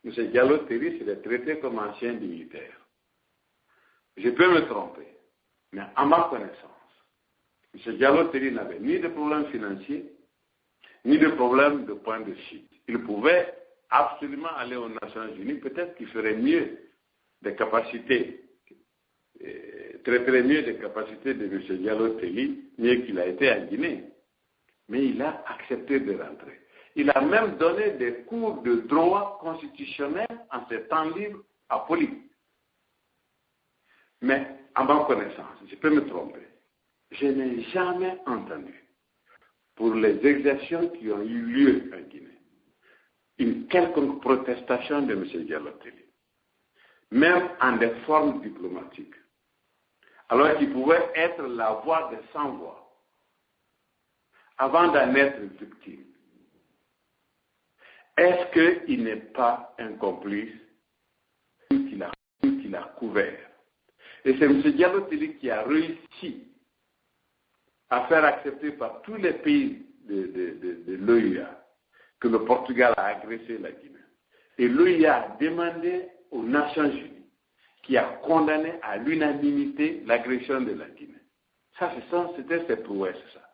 M. Diallo Telli serait traité comme ancien dignitaire. Je peux me tromper, mais à ma connaissance, M. Diallo Telli n'avait ni de problème financier, ni de problème de point de chute. Il pouvait absolument aller aux Nations Unies, peut-être qu'il ferait mieux des capacités, traiterait mieux des capacités de M. Diallo Telli, mieux qu'il a été en Guinée. Mais il a accepté de rentrer. Il a même donné des cours de droit constitutionnel en ses temps libres à Poli. Mais, à ma connaissance, je peux me tromper, je n'ai jamais entendu, pour les exactions qui ont eu lieu en Guinée, une quelconque protestation de M. Diallo-Telli, même en des formes diplomatiques, alors qu'il pouvait être la voix des sans-voix, avant d'en être victime. Est-ce qu'il n'est pas un complice qu'il a couvert? Et c'est M. Diallo-Telli qui a réussi à faire accepter par tous les pays de l'OUA que le Portugal a agressé la Guinée. Et l'OUA a demandé aux Nations Unies, qui a condamné à l'unanimité l'agression de la Guinée. Ça, c'était ses prouesses, ça.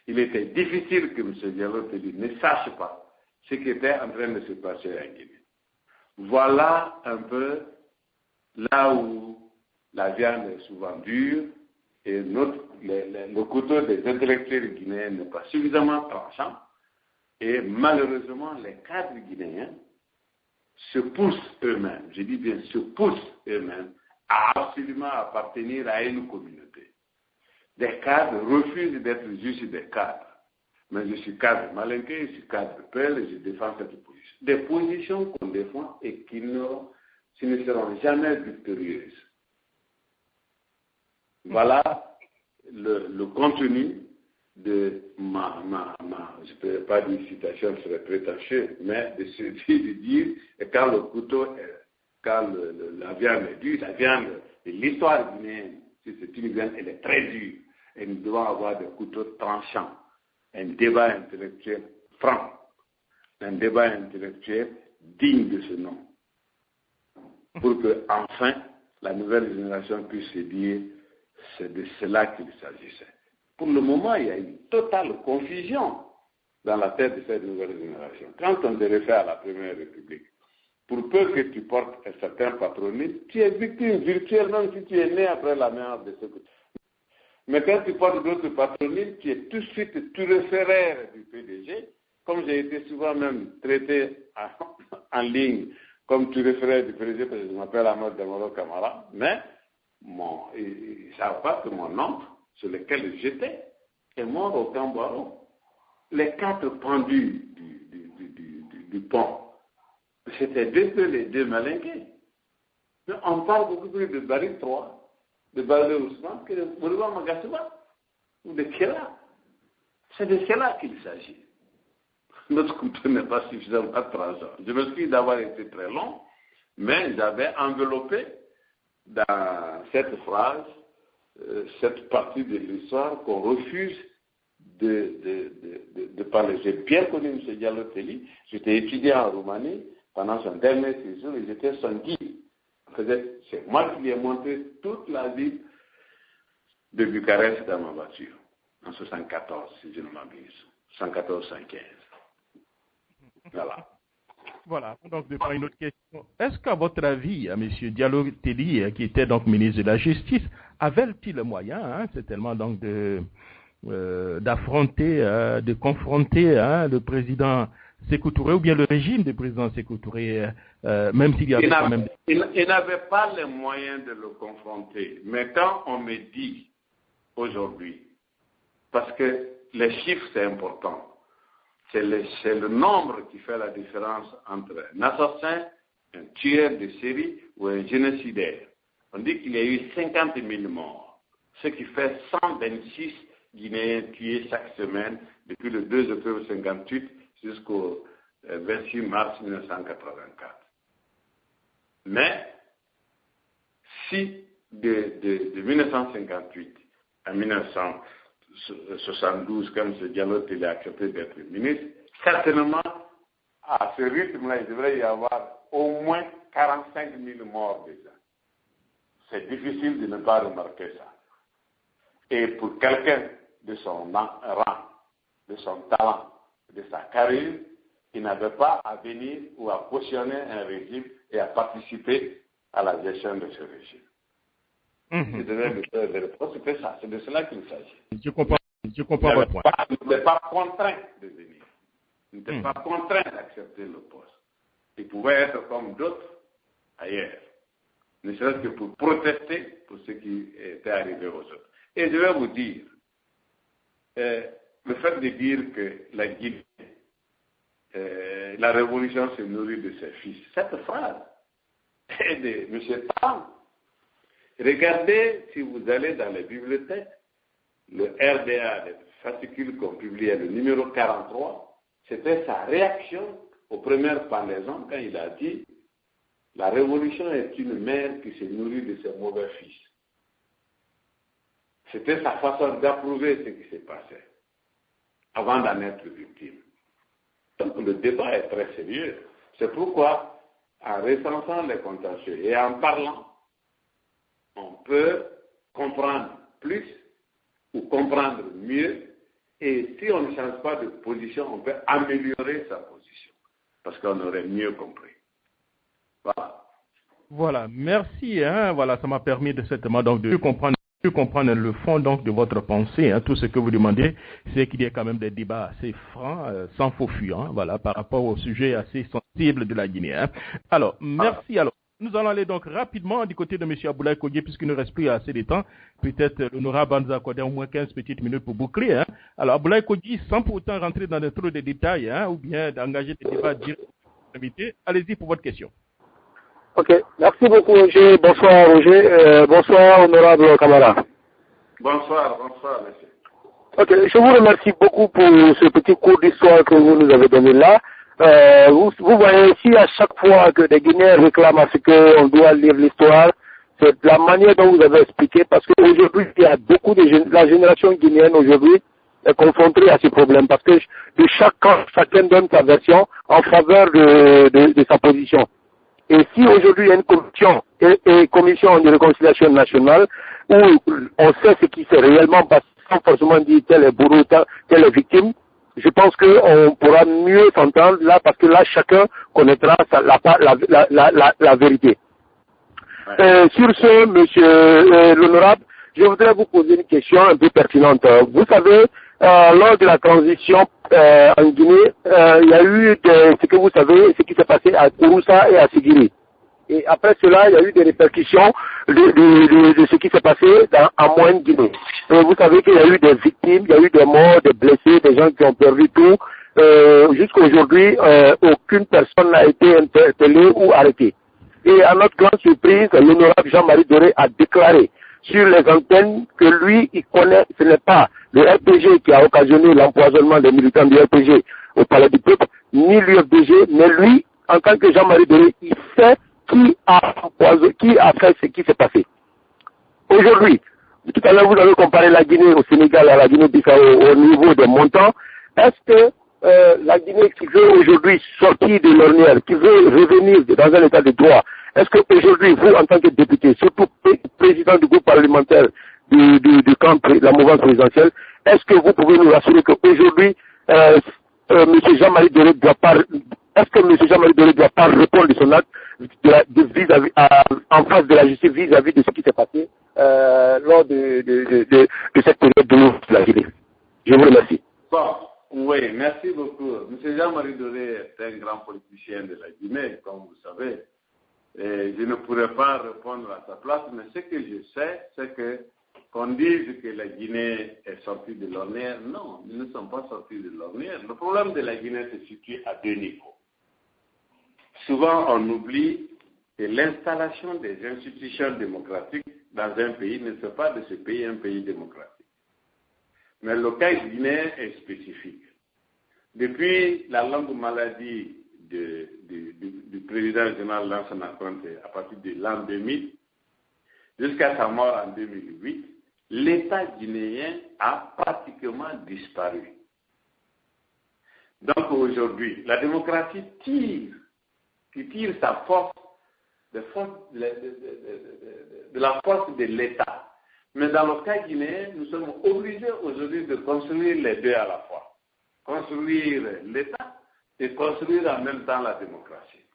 Il était difficile que M. Diallo-Telli ne sache pas ce qui était en train de se passer en Guinée. Voilà un peu là où la viande est souvent dure et le couteau des intellectuels guinéens n'est pas suffisamment tranchant. Et malheureusement, les cadres guinéens se poussent eux-mêmes, je dis bien se poussent eux-mêmes, à absolument appartenir à une communauté. Des cadres refusent d'être juste des cadres. Mais je suis cadre malinqué, je suis cadre PEL et je défends cette position. Des positions qu'on défend et qui ne seront jamais victorieuses. Voilà le contenu de je ne peux pas dire citation, ce serait prétentieux, mais de dire, quand le couteau, quand la viande est dure, la viande, et l'histoire guinéenne, si c'est une viande, elle est très dure, et nous devons avoir des couteaux tranchants, un débat intellectuel franc, un débat intellectuel digne de ce nom, pour que, enfin, la nouvelle génération puisse se dire, c'est de cela qu'il s'agissait. Pour le moment, il y a une totale confusion dans la tête de cette nouvelle génération. Quand on te réfère à la Première République, pour peu que tu portes un certain patronyme, tu es victime virtuelle, même si tu es né après la mort de ce que tu... Mais quand tu portes d'autres patronymes, tu es tout de suite tout référaire du PDG, comme j'ai été souvent même traité en ligne comme tout référaire du PDG, parce que je m'appelle Ahmed Damaro Camara, mais ils ne savent pas que mon oncle, sur lequel j'étais, est mort au Cambouaro. Les 4 pendus du pont, c'était les deux malinqués. Mais on parle beaucoup plus de Barry 3, de Barry Ousmane, que de Mourouba Magassouba, ou de Kela. C'est de cela qu'il s'agit. Notre couteau n'est pas suffisamment tranchant. Je m'excuse d'avoir été très long, mais j'avais enveloppé dans cette phrase cette partie de l'histoire qu'on refuse de parler. J'ai bien connu M. Diallo-Telli. J'étais étudiant en Roumanie pendant son dernier séjour et j'étais son guide. C'est moi qui lui ai montré toute la ville de Bucarest dans ma voiture, en 1974, si je ne m'abuse. 1914-1915. Voilà. Voilà, donc de faire une autre question. Est-ce qu'à votre avis, M. Diallo-Telli, qui était donc ministre de la Justice, avait-il le moyen, certainement donc d'affronter, de confronter le président Sékou Touré ou bien le régime du président Sékou Touré, même s'il y avait quand même... Il n'avait pas les moyens de le confronter. Mais quand on me dit aujourd'hui, parce que les chiffres c'est important, c'est le nombre qui fait la différence entre un assassin, un tueur de série ou un génocidaire. On dit qu'il y a eu 50 000 morts, ce qui fait 126 Guinéens tués chaque semaine depuis le 2 octobre 1958 jusqu'au 26 mars 1984. Mais si de 1958 à 1972, quand M. Diallo-Telli a accepté d'être ministre, certainement, à ce rythme-là, il devrait y avoir au moins 45 000 morts déjà. C'est difficile de ne pas remarquer ça. Et pour quelqu'un de son rang, de son talent, de sa carrière, il n'avait pas à venir ou à cautionner un régime et à participer à la gestion de ce régime. C'est de cela qu'il s'agit. Je comprends votre point. Il n'était pas contraint de venir. Il n'était pas contraint d'accepter le poste. Il pouvait être comme d'autres ailleurs, ne serait-ce que pour protester pour ce qui était arrivé aux autres. Et je vais vous dire, le fait de dire que la Guinée la révolution se nourrit de ses fils. Cette phrase est de M. Tam. Regardez, si vous allez dans les bibliothèques, le RDA, le fascicule qu'on publiait, le numéro 43, c'était sa réaction aux premières pendaisons quand il a dit « La révolution est une mère qui se nourrit de ses mauvais fils ». C'était sa façon d'approuver ce qui s'est passé avant d'en être victime. Donc le débat est très sérieux. C'est pourquoi, en recensant les contentieux et en parlant, on peut comprendre plus ou comprendre mieux, et si on ne change pas de position, on peut améliorer sa position, parce qu'on aurait mieux compris. Voilà. Voilà, merci. Voilà, ça m'a permis de certainement donc de comprendre le fond donc de votre pensée. Tout ce que vous demandez, c'est qu'il y ait quand même des débats assez francs, sans faux fuyants, voilà, par rapport au sujet assez sensible de la Guinée. Alors, merci. Alors, nous allons aller donc rapidement du côté de M. Aboulaye Kodji, puisqu'il ne reste plus assez de temps. Peut-être l'honorable va nous accorder au moins 15 petites minutes pour boucler. Alors, Aboulaye Kodji, sans pour autant rentrer dans de trop de détails, ou bien d'engager des débats directs, allez-y pour votre question. Ok, merci beaucoup Roger. Bonsoir Roger. Bonsoir honorable Camara. Bonsoir, monsieur. Ok, je vous remercie beaucoup pour ce petit cours d'histoire que vous nous avez donné là. Vous voyez ici à chaque fois que des Guinéens réclament à ce qu'on doit lire l'histoire, c'est la manière dont vous avez expliqué, parce qu'aujourd'hui, il y a beaucoup de la génération guinéenne aujourd'hui est confrontée à ce problème, parce que de chaque camp, chacun donne sa version en faveur de sa position. Et si aujourd'hui il y a une commission de réconciliation nationale où on sait ce qui s'est réellement passé sans forcément dire tel est bourreau, tel est victime, je pense qu'on pourra mieux s'entendre là parce que là chacun connaîtra la vérité. Sur ce, monsieur l'honorable, je voudrais vous poser une question un peu pertinente. Vous savez, lors de la transition en Guinée, il y a eu ce que vous savez, ce qui s'est passé à Kouroussa et à Sigiri. Et après cela, il y a eu des répercussions de ce qui s'est passé en moyenne Guinée. Et vous savez qu'il y a eu des victimes, il y a eu des morts, des blessés, des gens qui ont perdu tout. Jusqu'à aujourd'hui, aucune personne n'a été interpellée ou arrêtée. Et à notre grande surprise, l'honorable Jean-Marie Doré a déclaré sur les antennes que lui, il connaît, ce n'est pas le RPG qui a occasionné l'empoisonnement des militants du RPG au Palais du Peuple, ni l'UFDG, mais lui, en tant que Jean-Marie Doré, il sait qui a fait ce qui s'est passé. Aujourd'hui, tout à l'heure vous avez comparé la Guinée au Sénégal à la Guinée-Bissau au niveau des montants. Est-ce que la Guinée qui veut aujourd'hui sortir de l'ornière, qui veut revenir dans un état de droit, est-ce qu'aujourd'hui, vous en tant que député, surtout président du groupe parlementaire du camp de la mouvance présidentielle, est-ce que vous pouvez nous rassurer qu'aujourd'hui, M. Jean-Marie Doré doit pas, est-ce que M. Jean-Marie Doré doit pas répondre de son acte en face de la justice vis-à-vis de ce qui s'est passé lors de cette période de la Guinée? Je vous remercie. Bon, oui, merci beaucoup. M. Jean-Marie Doré est un grand politicien de la Guinée, comme vous savez. Et je ne pourrais pas répondre à sa place, mais ce que je sais, c'est que qu'on dise que la Guinée est sortie de l'ornière, non, nous ne sommes pas sortis de l'ornière. Le problème de la Guinée se situe à deux niveaux. Souvent, on oublie que l'installation des institutions démocratiques dans un pays ne fait pas de ce pays un pays démocratique. Mais le cas guinéen est spécifique. Depuis la longue maladie du président général Lansana Conté à partir de l'an 2000, jusqu'à sa mort en 2008, l'État guinéen a pratiquement disparu. Donc aujourd'hui, la démocratie tire sa force de la force de l'État. Mais dans le cas guinéen, nous sommes obligés aujourd'hui de construire les deux à la fois. Construire l'État et construire en même temps la démocratie.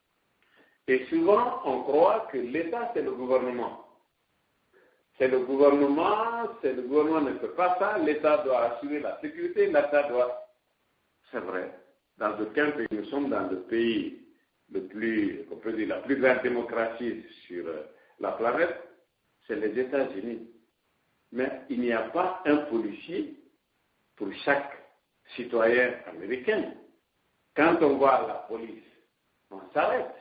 Et souvent, on croit que l'État, c'est le gouvernement. C'est le gouvernement ne fait pas ça, l'État doit assurer la sécurité, l'État doit... C'est vrai. Dans aucun pays, nous sommes dans le pays la plus grande démocratie sur la planète, c'est les États-Unis. Mais il n'y a pas un policier pour chaque citoyen américain. Quand on voit la police, on s'arrête.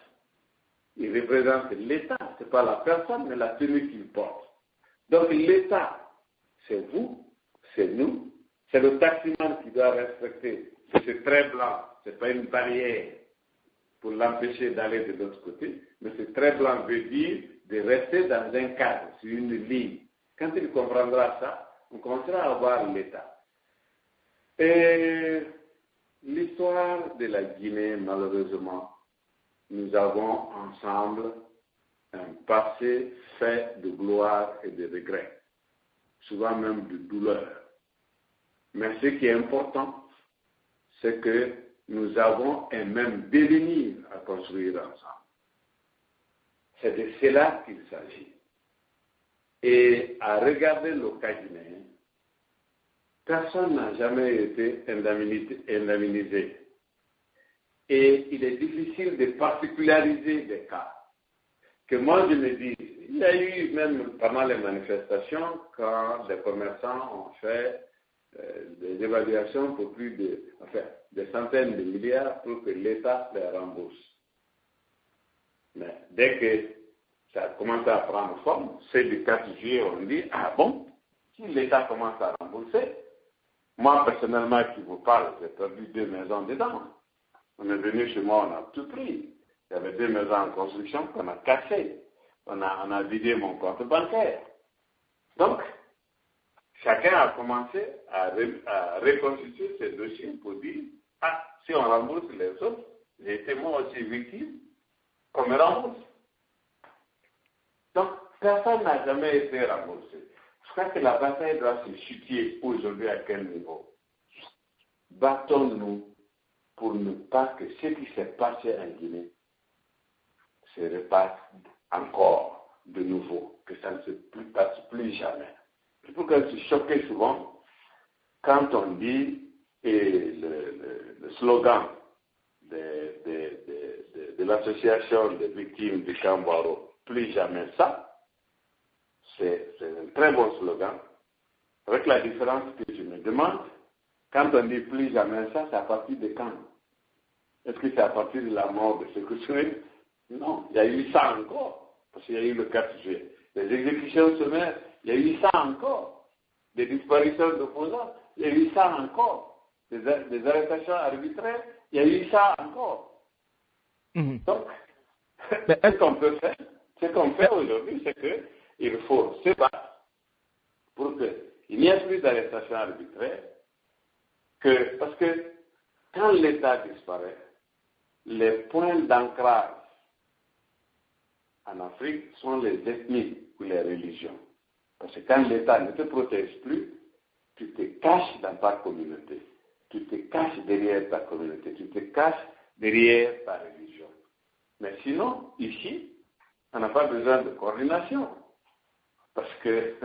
Il représente l'État, ce n'est pas la personne, mais la tenue qu'il porte. Donc l'État, c'est vous, c'est nous, c'est le taximan qui doit respecter que c'est très blanc, ce n'est pas une barrière pour l'empêcher d'aller de l'autre côté, mais ce très blanc veut dire de rester dans un cadre, sur une ligne. Quand il comprendra ça, on commencera à voir l'État. Et l'histoire de la Guinée, malheureusement, nous avons ensemble un passé fait de gloire et de regrets, souvent même de douleur. Mais ce qui est important, c'est que nous avons un même devenir à construire ensemble. C'est de cela qu'il s'agit. Et à regarder le cas guinéen, personne n'a jamais été indemnisé. Et il est difficile de particulariser des cas. Que moi je me dis, il y a eu même pendant les manifestations, quand les commerçants ont fait des évaluations pour plus de, des centaines de milliards pour que l'État les rembourse. Mais dès que ça commence à prendre forme, c'est du 4 juillet, on dit, ah bon, si l'État commence à rembourser, moi personnellement qui vous parle, j'ai perdu 2 maisons dedans. On est venu chez moi, on a tout pris. Il y avait 2 maisons en construction qu'on a cassées. On a vidé mon compte bancaire. Donc, chacun a commencé à reconstituer ses dossiers pour dire, ah, si on rembourse les autres, j'ai été moi aussi victime, qu'on me rembourse. Donc, personne n'a jamais été remboursé. Je crois que la bataille doit se situer aujourd'hui à quel niveau? Battons-nous pour ne pas que ce qui s'est passé en Guinée se repasse encore de nouveau, que ça ne se passe plus jamais. C'est pourquoi je suis choqué souvent quand on dit, et le slogan de l'association des victimes du Cambaro, plus jamais ça, c'est un très bon slogan, avec la différence que je me demande, quand on dit plus jamais ça, c'est à partir de quand? Est-ce que c'est à partir de la mort de Sékou-Touré? Non, il y a eu ça encore, parce qu'il y a eu le 4 juillet. Les exécutions sommaires, il y a eu ça encore. Des disparitions d'opposants, il y a eu ça encore. Des arrestations arbitraires, il y a eu ça encore. Donc, ce qu'on peut faire, ce qu'on fait aujourd'hui, c'est qu'il faut se battre pour qu'il n'y ait plus d'arrestations arbitraires, parce que quand l'État disparaît, les points d'ancrage en Afrique sont les ethnies ou les religions. Parce que quand l'État ne te protège plus, tu te caches dans ta communauté. Tu te caches derrière ta communauté. Tu te caches derrière ta religion. Mais sinon, ici, on n'a pas besoin de coordination. Parce que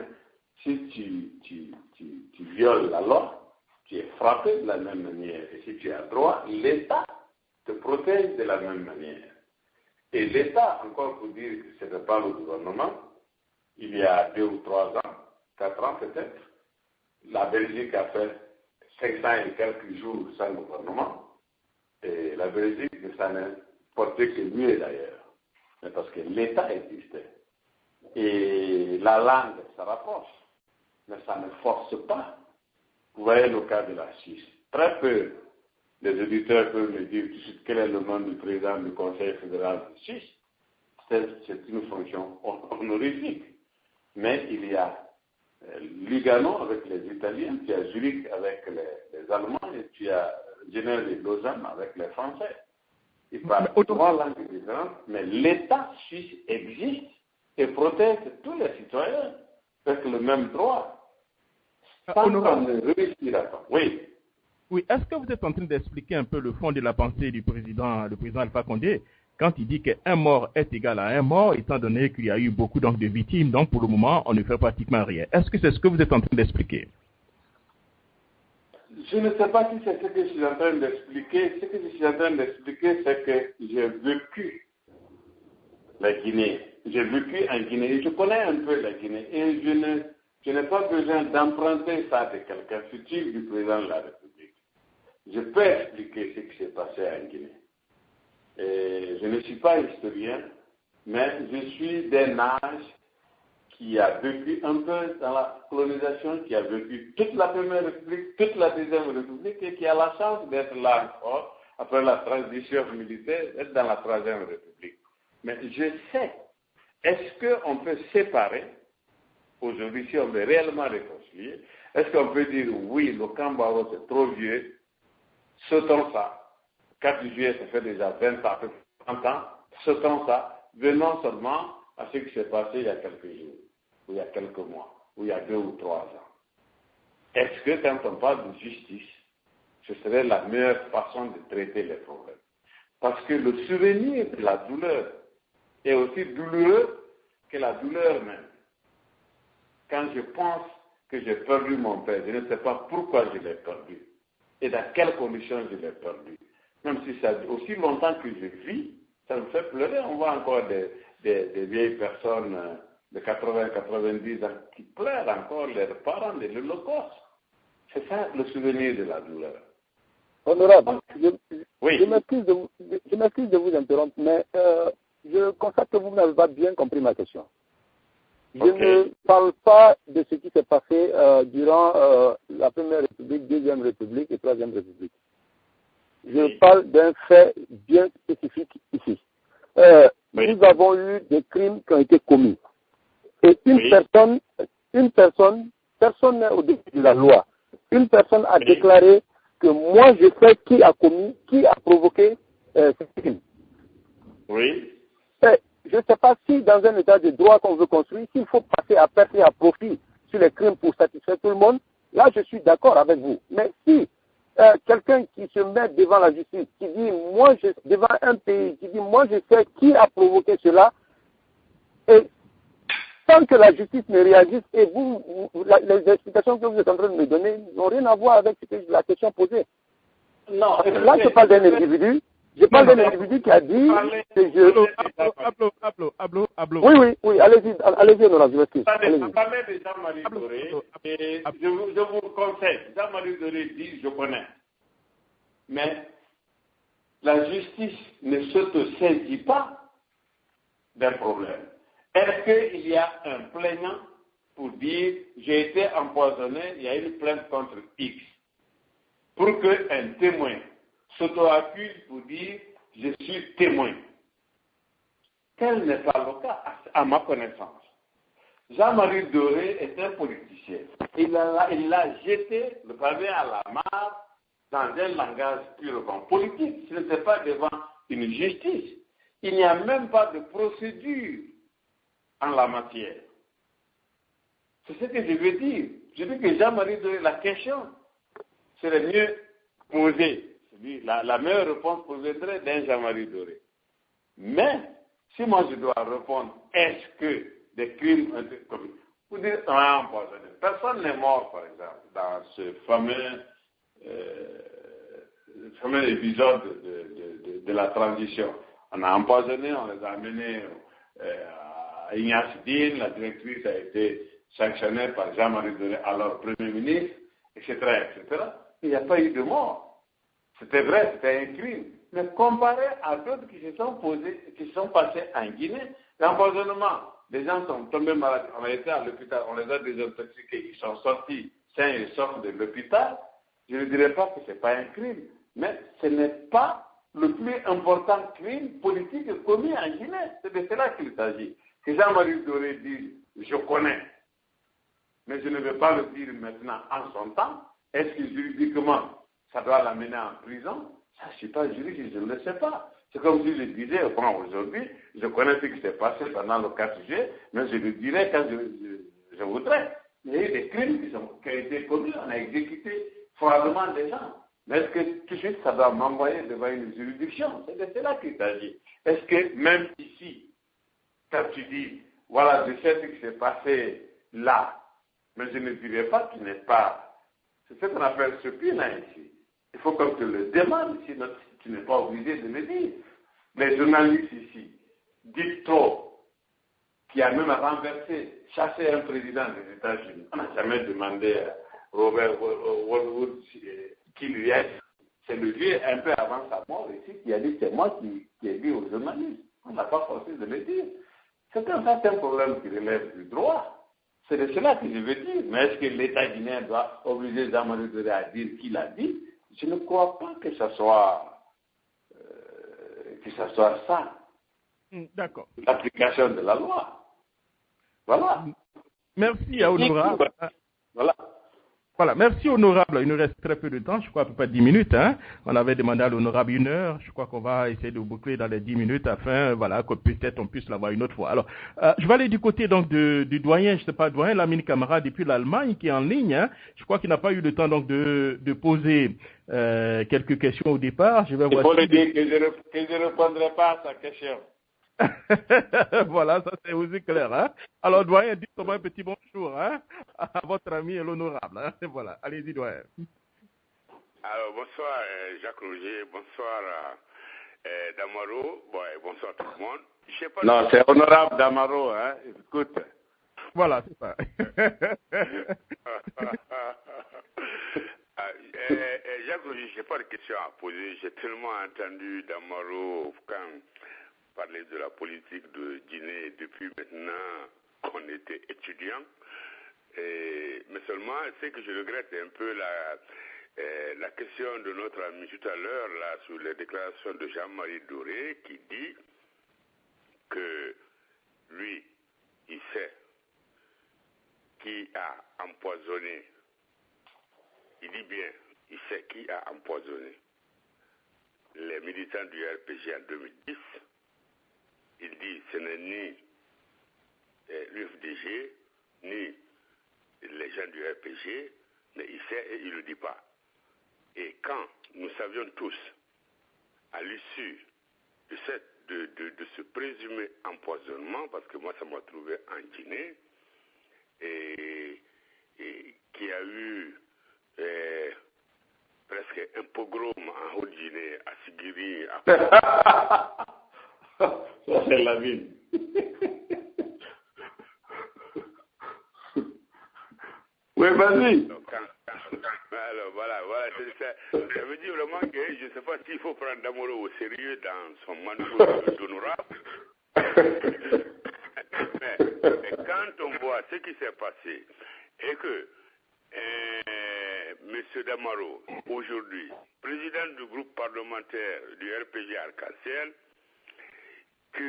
si tu violes la loi, tu es frappé de la même manière. Et si tu as droit, l'État te protège de la même manière. Et l'État, encore pour dire que ce n'est pas le gouvernement, il y a 2 ou 3 ans, 4 ans peut-être, la Belgique a fait 500 et quelques jours sans gouvernement, et la Belgique, ça n'a porté que mieux d'ailleurs, mais parce que l'État existait. Et la langue, ça rapproche, mais ça ne force pas. Vous voyez le cas de la Suisse. Très peu les auditeurs peuvent me dire tout de suite quel est le nom du président du Conseil fédéral de Suisse. C'est une fonction honorifique. Mais il y a Lugano avec les Italiens, tu as Zurich avec les Allemands et tu as Genève et Lausanne avec les Français. Ils parlent 3 langues différentes, mais l'État suisse existe et protège tous les citoyens avec le même droit. Tant qu'on ne réussira pas. Oui. Oui, est-ce que vous êtes en train d'expliquer un peu le fond de la pensée du président Alpha Condé quand il dit qu'un mort est égal à un mort, étant donné qu'il y a eu beaucoup donc, de victimes, donc pour le moment, on ne fait pratiquement rien. Est-ce que c'est ce que vous êtes en train d'expliquer? Je ne sais pas si c'est ce que je suis en train d'expliquer. Ce que je suis en train d'expliquer, c'est que j'ai vécu la Guinée. J'ai vécu en Guinée. Je connais un peu la Guinée. Et je n'ai pas besoin d'emprunter ça de quelqu'un futur du président de la République. je peux expliquer ce qui s'est passé en Guinée. Et je ne suis pas historien, mais je suis d'un âge qui a vécu un peu dans la colonisation, qui a vécu toute la Première République, toute la Deuxième République, et qui a la chance d'être là encore, après la transition militaire, d'être dans la Troisième République. Mais je sais, est-ce qu'on peut séparer, aujourd'hui, si on veut réellement réconcilier, est-ce qu'on peut dire, oui, le camp Baro, c'est trop vieux, sautons ça. 4 juillet, ça fait déjà 20 ans, 30 ans, sautons ça, venons seulement à ce qui s'est passé il y a quelques jours, ou il y a quelques mois, ou il y a 2 ou 3 ans. Est-ce que quand on parle de justice, ce serait la meilleure façon de traiter les problèmes? Parce que le souvenir de la douleur est aussi douloureux que la douleur même. Quand je pense que j'ai perdu mon père, je ne sais pas pourquoi je l'ai perdu et dans quelles conditions je l'ai perdu. Même si ça aussi longtemps que je vis, ça me fait pleurer. On voit encore des vieilles personnes de 80, 90 ans qui pleurent encore leurs parents de l'Holocauste. C'est ça le souvenir de la douleur. Honorable, Oui. je m'excuse de vous interrompre, mais je constate que vous n'avez pas bien compris ma question. Je ne parle pas de ce qui s'est passé durant la Première République, Deuxième République et Troisième République. Je parle d'un fait bien spécifique ici. Nous avons eu des crimes qui ont été commis. Et personne n'est au-dessus de la loi. Une personne a déclaré que moi je sais qui a commis, qui a provoqué ces crimes. Oui. Je ne sais pas si dans un état de droit qu'on veut construire, s'il faut passer à perte et à profit sur les crimes pour satisfaire tout le monde, là je suis d'accord avec vous. Mais si quelqu'un qui se met devant la justice, qui dit devant un pays, qui dit moi je sais qui a provoqué cela, et tant que la justice ne réagisse, et les explications que vous êtes en train de me donner n'ont rien à voir avec la question posée. Non, là je parle d'un individu. Je parle d'un individu qui a dit que je... Oui, allez-y, honorable, je m'excuse. On parlait de Jean-Marie Doré, et je vous conseille, Jean-Marie Doré dit, je connais. Mais la justice ne s'auto-saisit pas d'un problème. Est-ce qu'il y a un plaignant pour dire, j'ai été empoisonné, il y a une plainte contre X, pour qu'un témoin s'auto-accuse pour dire je suis témoin. Tel n'est pas le cas, à ma connaissance. Jean-Marie Doré est un politicien. Il a jeté le pavé à la mare dans un langage purement politique. Ce n'était pas devant une justice. Il n'y a même pas de procédure en la matière. C'est ce que je veux dire. Je dis que Jean-Marie Doré, la question serait mieux posée. La meilleure réponse proviendrait d'un Jean-Marie Doré. Mais, si moi je dois répondre, est-ce que des crimes ont été commis? Vous dites, on a empoisonné. Personne n'est mort, par exemple, dans ce fameux épisode de la transition. On a empoisonné, on les a amenés à Ignace Dine, la directrice a été sanctionnée par Jean-Marie Doré, alors Premier ministre, etc., etc. Il n'y a pas eu de mort. C'était vrai, c'était un crime. Mais comparé à d'autres qui se sont passés en Guinée, l'empoisonnement, les gens sont tombés malades, on a été à l'hôpital, on les a désintoxiqués, ils sont sortis sains et saufs de l'hôpital. Je ne dirais pas que ce n'est pas un crime, mais ce n'est pas le plus important crime politique commis en Guinée. C'est de cela qu'il s'agit. Que Jean-Marie Doré dise, je connais, mais je ne vais pas le dire maintenant en son temps. Est-ce que juridiquement, ça doit l'amener en prison? Ça, je ne suis pas juriste, je ne le sais pas. C'est comme si je disais, bon, aujourd'hui, je connais ce qui s'est passé pendant le 4 juillet, mais je le dirai quand je voudrais. Il y a eu des crimes qui ont été commis, on a exécuté froidement des gens. Mais est-ce que tout de suite, ça doit m'envoyer devant une juridiction? C'est de cela qu'il s'agit. Est-ce que même ici, quand tu dis, voilà, je sais ce qui s'est passé là, mais je ne dirais pas qu'il n'est pas... C'est ce qu'on appelle ce là ici. Il faut qu'on te le demande, sinon tu n'es pas obligé de le dire. Les journalistes ici disent trop, qui a même renversé, chassé un président des États-Unis. On n'a jamais demandé à Robert Woodward qui lui est. c'est le vieux un peu avant sa mort ici qui a dit c'est moi qui ai dit aux journalistes. On n'a pas forcé de le dire. C'est un certain problème qui relève du droit. C'est de cela que je veux dire. Mais est-ce que l'État guinéen doit obliger Jean-Marie Doré à dire qu'il a dit? Je ne crois pas que ça soit ça. D'accord. L'application de la loi. Voilà. Merci à Honorable. Voilà. Voilà, merci Honorable. Il nous reste très peu de temps, je crois à peu près 10 minutes. Hein. On avait demandé à l'Honorable 1 heure. Je crois qu'on va essayer de boucler dans les 10 minutes afin voilà, que peut-être on puisse l'avoir une autre fois. Alors, je vais aller du côté donc du doyen, je ne sais pas, doyen Lamine Camara depuis l'Allemagne qui est en ligne. Hein. Je crois qu'il n'a pas eu le temps donc de poser quelques questions au départ. Je vais Il faut lui dire que je ne répondrai pas à sa question. Voilà, ça c'est aussi clair. Hein? Alors, doyen, dites-moi un petit bonjour hein, à votre ami et l'honorable. Hein? Voilà, allez-y, doyen. Alors, bonsoir Jacques Roger, bonsoir Damaro, bonsoir tout le monde. Non, c'est honorable Damaro, hein, écoute. Voilà, c'est ça. Jacques Roger, je n'ai pas de questions à poser. J'ai tellement entendu Damaro parler de la politique de Guinée depuis maintenant qu'on était étudiant. Mais seulement, ce que je regrette un peu la question de notre ami tout à l'heure là sur les déclarations de Jean-Marie Doré qui dit que lui, il sait qui a empoisonné. Il dit bien, il sait qui a empoisonné les militants du RPG en 2010. Il dit ce n'est ni l'UFDG, ni les gens du RPG, mais il sait et il ne le dit pas. Et quand nous savions tous, à l'issue de ce présumé empoisonnement, parce que moi ça m'a trouvé en Guinée, et qui a eu presque un pogrom en Haute-Guinée, à Sigiri, à ça, c'est la ville. Oui, vas-y. Alors, voilà, ça veut dire vraiment que je ne sais pas s'il faut prendre Damaro au sérieux dans son manteau d'honorable. mais quand on voit ce qui s'est passé et que M. Damaro, aujourd'hui, président du groupe parlementaire du RPG Arc-en-Ciel, qui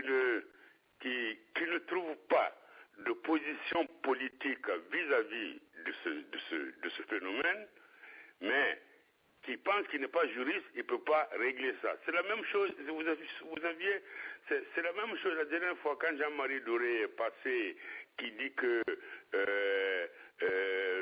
ne trouve pas de position politique vis-à-vis de ce phénomène, mais qui pense qu'il n'est pas juriste, il ne peut pas régler ça. C'est la même chose, c'est la même chose la dernière fois quand Jean-Marie Doré est passé, qui dit que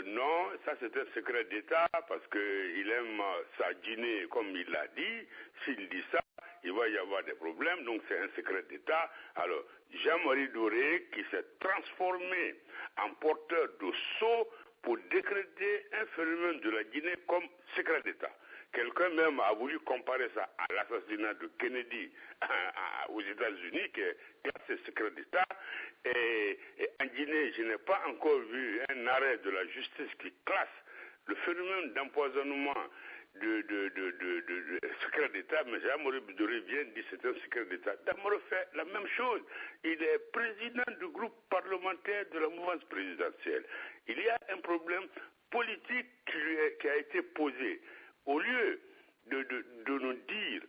non, ça c'est un secret d'État parce qu'il aime sa Guinée comme il l'a dit. S'il dit ça, il va y avoir des problèmes, donc c'est un secret d'État. Alors, Jean-Marie Doré qui s'est transformé en porteur de sceau pour décréter un phénomène de la Guinée comme secret d'État. Quelqu'un même a voulu comparer ça à l'assassinat de Kennedy aux États-Unis, qui est classé secret d'État. Et en Guinée, je n'ai pas encore vu un arrêt de la justice qui classe le phénomène d'empoisonnement de secret d'État, mais Jean-Marie Doré vient dire que c'est un secret d'État. Damaro fait la même chose. Il est président du groupe parlementaire de la mouvance présidentielle. Il y a un problème politique qui a été posé. Au lieu de nous dire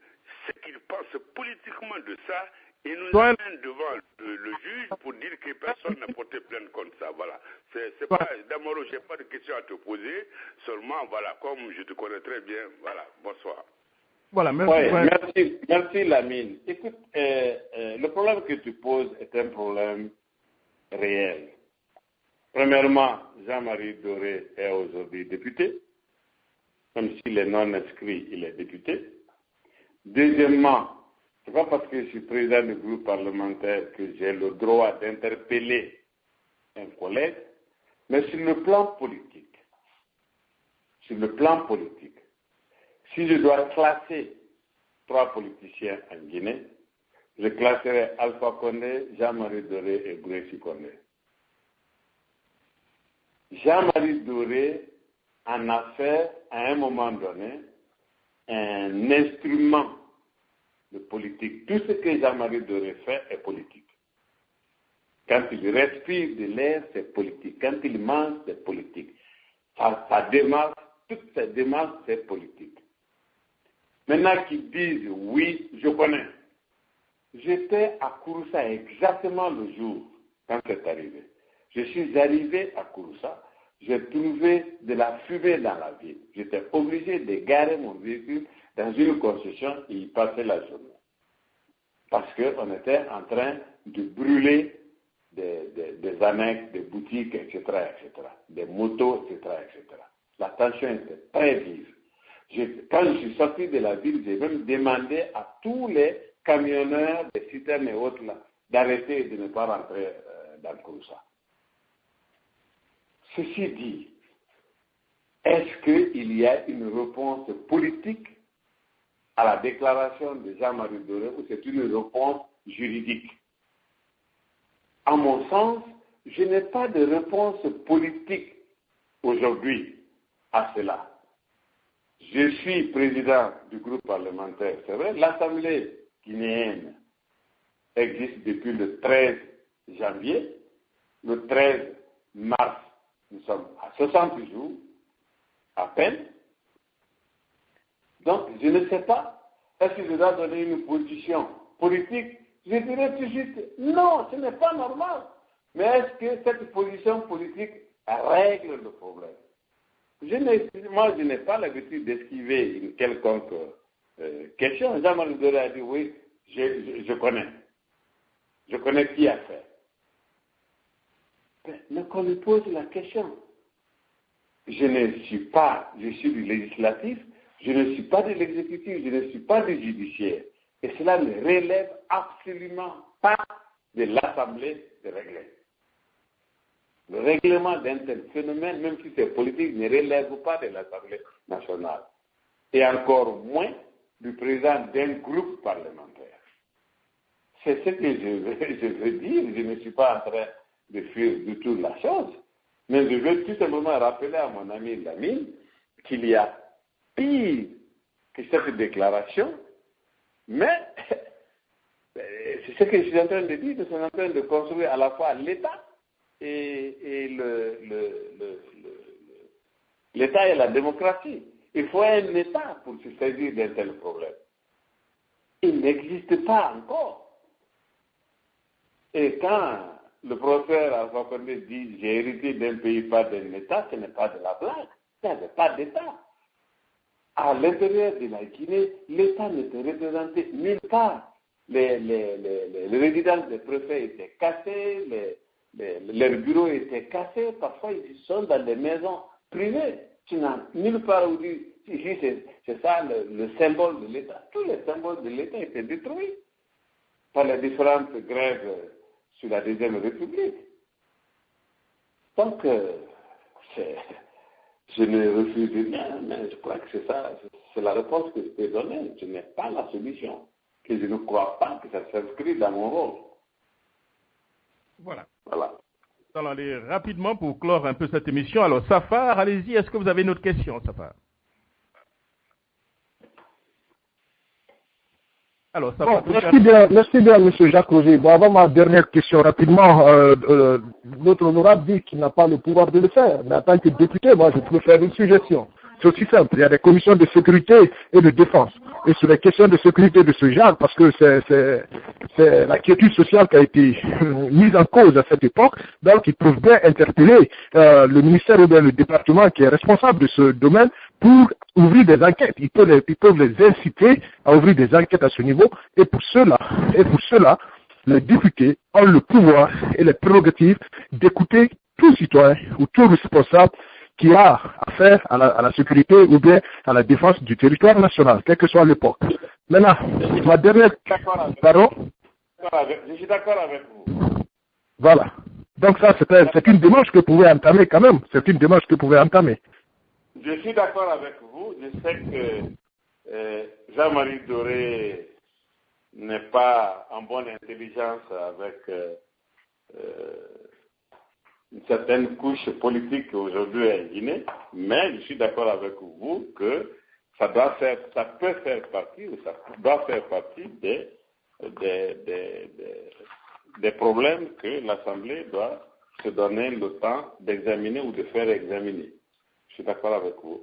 ce qu'il pense politiquement de ça, il nous amène devant le juge pour dire que personne n'a porté plainte contre ça. Voilà. C'est pas, Damaro, je n'ai pas de questions à te poser. Seulement, voilà, comme je te connais très bien, voilà, bonsoir. Voilà, merci. Merci Lamine. Écoute, le problème que tu poses est un problème réel. Premièrement, Jean-Marie Doré est aujourd'hui député. Même s'il est non inscrit, il est député. Deuxièmement, ce n'est pas parce que je suis président du groupe parlementaire que j'ai le droit d'interpeller un collègue, mais sur le plan politique, si je dois classer 3 politiciens en Guinée, je classerai Alpha Condé, Jean-Marie Doré et Grécy Condé. Jean-Marie Doré en a fait à un moment donné un instrument de politique. Tout ce que Jean-Marie Doré fait est politique. Quand il respire de l'air, c'est politique. Quand il mange, c'est politique. Sa démarche, toute cette démarche, c'est politique. Maintenant qu'ils disent, oui, je connais. J'étais à Kouroussa exactement le jour quand c'est arrivé. Je suis arrivé à Kouroussa, j'ai trouvé de la fumée dans la ville. J'étais obligé de garer mon véhicule dans une concession et y passer la journée. Parce qu'on était en train de brûler des annexes, des boutiques, etc., etc., des motos, etc., etc. La tension était très vive. Quand je suis sorti de la ville, j'ai même demandé à tous les camionneurs, des citernes et autres là, d'arrêter et de ne pas rentrer dans le Kouroussa. Ceci dit, est-ce qu'il y a une réponse politique à la déclaration de Jean-Marie Doré ou c'est une réponse juridique? À mon sens, je n'ai pas de réponse politique aujourd'hui à cela. Je suis président du groupe parlementaire, c'est vrai, l'Assemblée guinéenne existe depuis le 13 janvier. Le 13 mars, nous sommes à 60 jours, à peine. Donc, je ne sais pas, est-ce que je dois donner une position politique? Je dirais tout de suite, non, ce n'est pas normal. Mais est-ce que cette position politique règle le problème? Moi, je n'ai pas l'habitude d'esquiver une quelconque question. Jean-Marie Doré a dit, oui, je connais. Je connais qui a fait. Mais qu'on lui pose la question. Je suis du législatif, je ne suis pas de l'exécutif, je ne suis pas du judiciaire. Et cela ne relève absolument pas de l'Assemblée de régler. Le règlement d'un tel phénomène, même si c'est politique, ne relève pas de l'Assemblée nationale. Et encore moins du président d'un groupe parlementaire. C'est ce que je veux dire. Je ne suis pas en train de fuir du tout la chose. Mais je veux tout simplement rappeler à mon ami Lamine qu'il y a pire que cette déclaration. Mais c'est ce que je suis en train de dire. Nous sommes en train de construire à la fois l'État et l'État et la démocratie. Il faut un État pour se saisir d'un tel problème. Il n'existe pas encore. Et quand le professeur Alpha Condé dit « j'ai hérité d'un pays, pas d'un État », ce n'est pas de la blague. Il n'y avait pas d'État. À l'intérieur de la Guinée, l'État n'était représenté nulle part. Les résidences des préfets étaient cassées, leurs bureaux étaient cassés, parfois ils sont dans des maisons privées. Tu n'as nulle part où dire, ici c'est ça le symbole de l'État. Tous les symboles de l'État étaient détruits par les différentes grèves sur la Deuxième République. Donc, je ne refuse rien, mais je crois que c'est ça, c'est la réponse que je peux donner. Ce n'est pas la solution, que je ne crois pas que ça s'inscrit dans mon rôle. Voilà. Voilà. Nous allons aller rapidement pour clore un peu cette émission. Alors, Safar, allez-y, est-ce que vous avez une autre question, Safar? Alors, Safar, bon, merci bien, M. Jacques Roger. Bon, avant ma dernière question, rapidement, notre honorable dit qu'il n'a pas le pouvoir de le faire. Mais en tant que député, moi, je peux faire une suggestion. C'est aussi simple. Il y a des commissions de sécurité et de défense. Et sur les questions de sécurité de ce genre, parce que c'est la quiétude sociale qui a été mise en cause à cette époque, donc ils peuvent bien interpeller le ministère ou bien le département qui est responsable de ce domaine pour ouvrir des enquêtes. Ils peuvent les inciter à ouvrir des enquêtes à ce niveau. Et pour cela, les députés ont le pouvoir et les prérogatives d'écouter tout citoyen ou tout responsable qui a affaire à la sécurité ou bien à la défense du territoire national, quelle que soit l'époque. Maintenant, ma dernière... Pardon? Je suis d'accord avec vous. Voilà. Donc ça, c'est une démarche que vous pouvez entamer quand même. C'est une démarche que vous pouvez entamer. Je suis d'accord avec vous. Je sais que Jean-Marie Doré n'est pas en bonne intelligence avec une certaine couche politique aujourd'hui en Guinée, mais je suis d'accord avec vous que ça peut faire partie, ou ça doit faire partie des problèmes que l'Assemblée doit se donner le temps d'examiner ou de faire examiner. Je suis d'accord avec vous.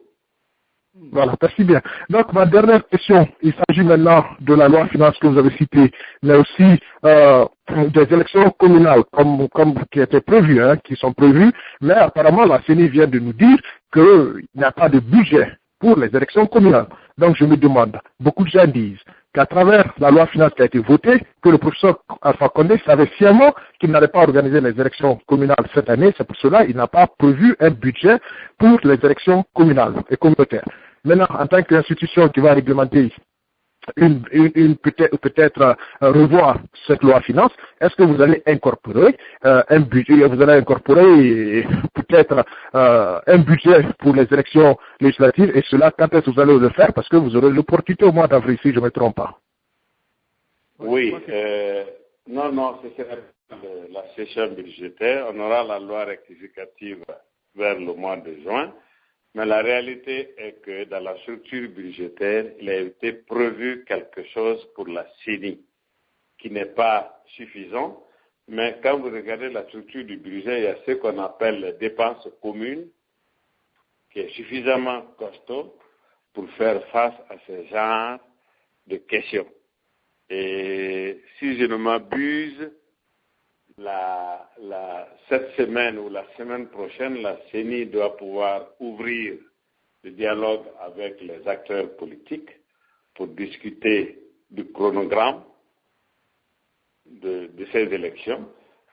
Voilà, merci bien. Donc, ma dernière question, il s'agit maintenant de la loi finance que vous avez citée, mais aussi des élections communales, comme qui étaient prévues, qui sont prévues, mais apparemment la CENI vient de nous dire qu'il n'y a pas de budget pour les élections communales. Donc, je me demande, beaucoup de gens disent qu'à travers la loi finance qui a été votée, que le professeur Alpha Condé savait sciemment qu'il n'allait pas organiser les élections communales cette année. C'est pour cela qu'il n'a pas prévu un budget pour les élections communales et communautaires. Maintenant, en tant qu'institution qui va réglementer peut-être revoir cette loi finance, est-ce que vous allez incorporer un budget, vous allez incorporer peut-être un budget pour les élections législatives, et cela, quand est-ce que vous allez le faire? Parce que vous aurez l'opportunité au mois d'avril, si je ne me trompe pas. Oui, non, ce sera la session budgétaire. On aura la loi rectificative vers le mois de juin. Mais la réalité est que dans la structure budgétaire, il a été prévu quelque chose pour la CENI, qui n'est pas suffisant. Mais quand vous regardez la structure du budget, il y a ce qu'on appelle les dépenses communes, qui est suffisamment costaud pour faire face à ce genre de questions. Et si je ne m'abuse, cette semaine ou la semaine prochaine, la CENI doit pouvoir ouvrir le dialogue avec les acteurs politiques pour discuter du chronogramme de ces élections.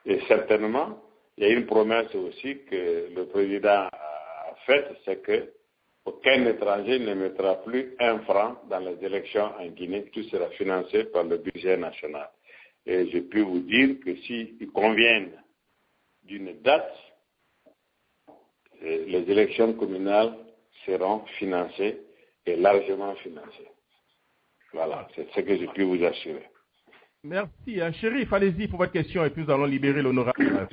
Et certainement, il y a une promesse aussi que le président a faite, c'est qu'aucun étranger ne mettra plus un franc dans les élections en Guinée. Tout sera financé par le budget national. Et je peux vous dire que s'ils conviennent d'une date, les élections communales seront financées et largement financées. Voilà, c'est ce que je peux vous assurer. Merci. Chérif, allez-y pour votre question et puis nous allons libérer l'honorable.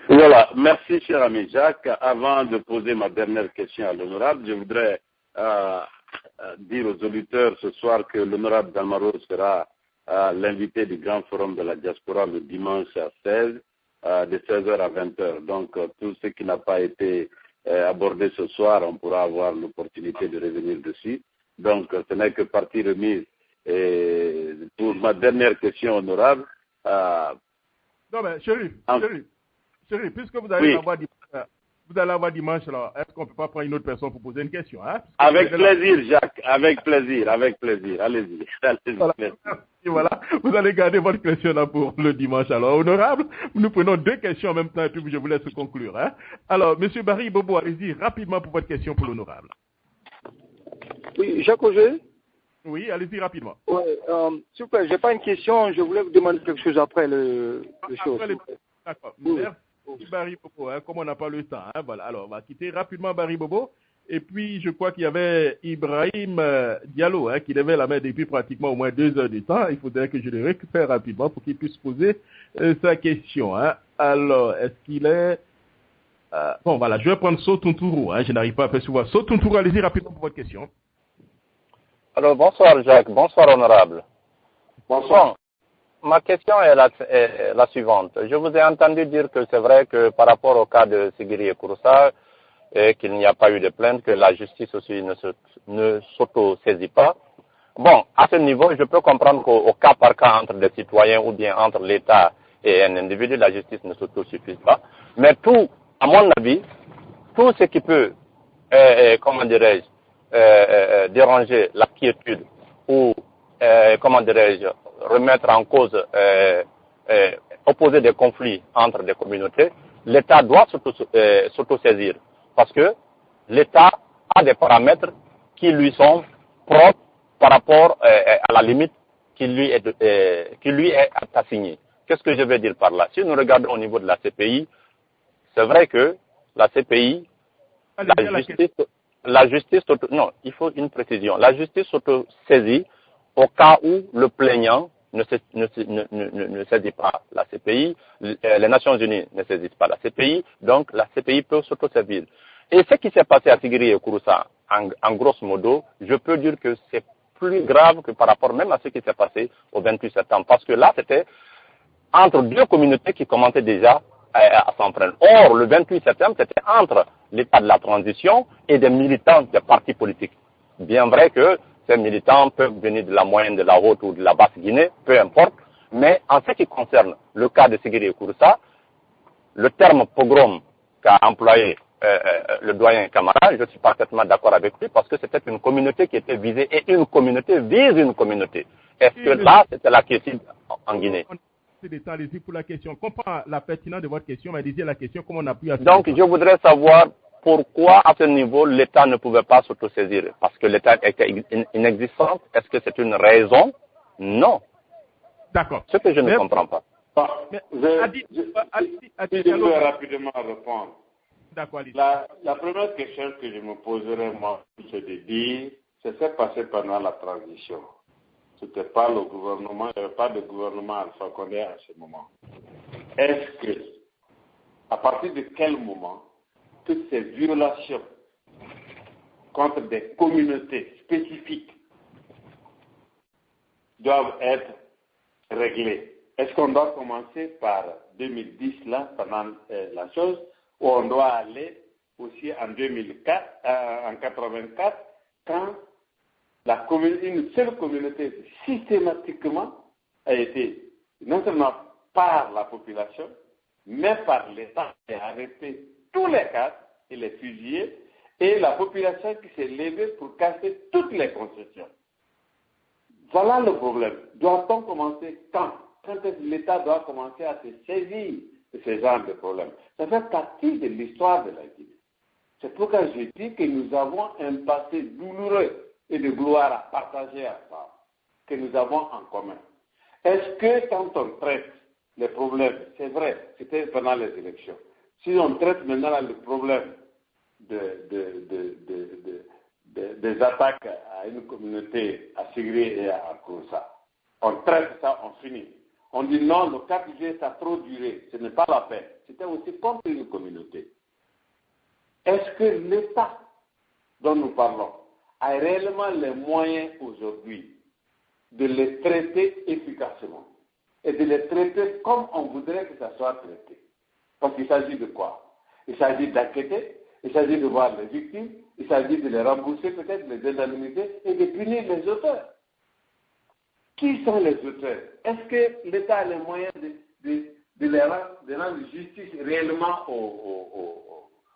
Voilà, merci cher ami Jacques. Avant de poser ma dernière question à l'honorable, je voudrais dire aux auditeurs ce soir que l'honorable Dalmaro sera l'invité du grand forum de la diaspora le dimanche à 16, de 16h à 20h. Donc, tout ce qui n'a pas été abordé ce soir, on pourra avoir l'opportunité de revenir dessus. Donc, ce n'est que partie remise. Et pour ma dernière question honorable... non, mais Chérif, puisque vous allez avoir dimanche, là, est-ce qu'on ne peut pas prendre une autre personne pour poser une question, hein? Avec plaisir, Jacques, avec plaisir. Allez-y. Voilà. Et voilà, vous allez garder votre question là pour le dimanche. Alors, honorable, nous prenons deux questions en même temps et puis je vous laisse conclure, hein? Alors, monsieur Barry Bobo, allez-y rapidement pour votre question pour l'honorable. Oui, Jacques Auger. Oui, allez-y rapidement. Oui, s'il vous plaît, je n'ai pas une question, je voulais vous demander quelque chose après le show. D'accord. Merci Barry Bobo, hein, comme on n'a pas le temps. Hein, voilà. Alors, on va quitter rapidement Barry Bobo. Et puis, je crois qu'il y avait Ibrahim Diallo, hein, qui levait la main depuis pratiquement au moins 2 heures de temps. Il faudrait que je le récupère rapidement pour qu'il puisse poser sa question. Hein. Alors, est-ce qu'il est... bon, voilà, je vais prendre Sotonturu. Hein, je n'arrive pas à percevoir. Sotonturu, allez-y rapidement pour votre question. Alors, bonsoir Jacques, bonsoir honorable. Bonsoir. Ma question est la suivante. Je vous ai entendu dire que c'est vrai que par rapport au cas de Sigiri et Kouroussa, qu'il n'y a pas eu de plainte, que la justice aussi ne s'auto-saisit pas. Bon, à ce niveau, je peux comprendre qu'au cas par cas entre des citoyens ou bien entre l'État et un individu, la justice ne s'auto-suffit pas. Mais tout, à mon avis, tout ce qui peut, déranger la quiétude ou, remettre en cause, opposer des conflits entre des communautés, l'État doit s'auto-saisir. Parce que l'État a des paramètres qui lui sont propres par rapport à la limite qui lui est assignée. Qu'est-ce que je veux dire par là? Si nous regardons au niveau de la CPI, c'est vrai que la CPI, la justice, non, il faut une précision. La justice s'auto-saisit au cas où le plaignant ne saisit pas la CPI, les Nations Unies ne saisissent pas la CPI, donc la CPI peut s'auto-saisir. Et ce qui s'est passé à Sigiri et Kouroussa, en grosso modo, je peux dire que c'est plus grave que par rapport même à ce qui s'est passé au 28 septembre. Parce que là, c'était entre deux communautés qui commençaient déjà à s'en prendre. Or, le 28 septembre, c'était entre l'état de la transition et des militants des partis politiques. Bien vrai que ces militants peuvent venir de la moyenne, de la haute ou de la basse Guinée, peu importe. Mais en ce qui concerne le cas de Séguiri et Kouroussa, le terme pogrom qu'a employé le doyen Camara, je suis parfaitement d'accord avec lui parce que c'était une communauté qui était visée et une communauté vise une communauté. Est-ce que là, c'était la question en Guinée? Allez-y pour la question. Je comprends la pertinence de votre question, mais disez la question, comment on a pu... Donc, je voudrais savoir pourquoi, à ce niveau, l'État ne pouvait pas s'autosaisir. Parce que l'État était inexistant. Est-ce que c'est une raison? Non. D'accord. Ce que je ne comprends pas. Je peux rapidement répondre. D'accord, la première question que je me poserais, moi, c'est de dire, c'est ce qui s'est passé pendant la transition. Ce n'était pas le gouvernement, il n'y avait pas de gouvernement Alpha Condé à ce moment. Est-ce que, à partir de quel moment, toutes ces violations contre des communautés spécifiques doivent être réglées? Est-ce qu'on doit commencer par 2010, là, pendant la chose, ou on doit aller aussi en 2004, en 84, quand une seule communauté systématiquement a été, non seulement par la population, mais par l'État, qui a arrêté tous les cadres et les fusillés, et la population qui s'est levée pour casser toutes les concessions. Voilà le problème. Doit-on commencer quand? Quand l'État doit commencer à se saisir de ce genre de problème? Ça fait partie de l'histoire de la Guinée. C'est pourquoi je dis que nous avons un passé douloureux et de gloire à partager ensemble, que nous avons en commun. Est-ce que quand on traite les problèmes, c'est vrai, c'était pendant les élections, si on traite maintenant le problème des attaques à une communauté, à Séguiri et à Kouroussa, on traite ça, on finit. On dit non, le 4 juillet, ça a trop duré, ce n'est pas la peine. C'était aussi contre une communauté. Est-ce que l'État dont nous parlons a réellement les moyens aujourd'hui de les traiter efficacement et de les traiter comme on voudrait que ça soit traité? Parce qu'il s'agit de quoi? Il s'agit d'enquêter, il s'agit de voir les victimes, il s'agit de les rembourser peut-être, les indemniser et de punir les auteurs. Qui sont les auteurs? Est-ce que l'État a les moyens de rendre justice réellement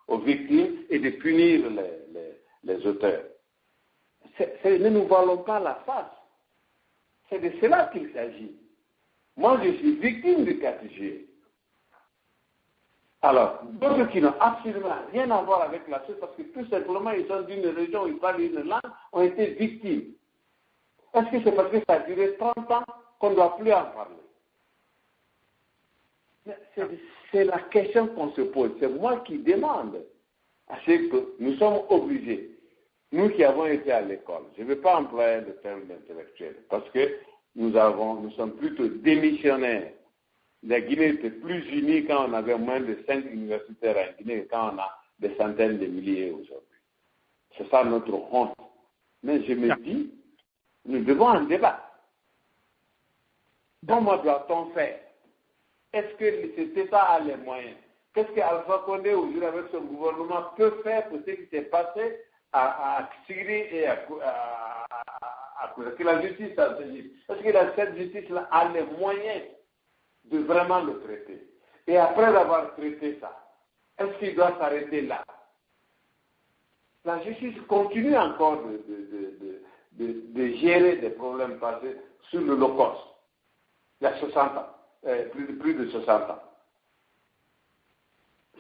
aux victimes et de punir les auteurs? Ne nous voilons pas la face. C'est de cela qu'il s'agit. Moi, je suis victime du 4 juillet. Alors, d'autres qui n'ont absolument rien à voir avec la chose, parce que tout simplement, ils sont d'une région, ils parlent une langue, ont été victimes. Est-ce que c'est parce que ça a duré 30 ans qu'on ne doit plus en parler? C'est la question qu'on se pose. C'est moi qui demande à ce que nous sommes obligés, nous qui avons été à l'école, je ne vais pas employer le terme d'intellectuel, parce que nous sommes plutôt démissionnaires. La Guinée était plus unie quand on avait moins de 5 universitaires en Guinée que quand on a des centaines de milliers aujourd'hui. C'est ça notre honte. Mais je me dis, nous devons en débattre. Comment doit-on faire? Est-ce que cet État a les moyens? Qu'est-ce qu'Alpha Condé, aujourd'hui, avec son gouvernement, peut faire pour ce qui s'est passé à Séguiri et à que la justice a saisi? Est-ce que cette justice-là a les moyens de vraiment le traiter? Et après avoir traité ça, est-ce qu'il doit s'arrêter là? La justice continue encore de gérer des problèmes passés sur le Locos. Il y a 60 ans, plus de 60 ans.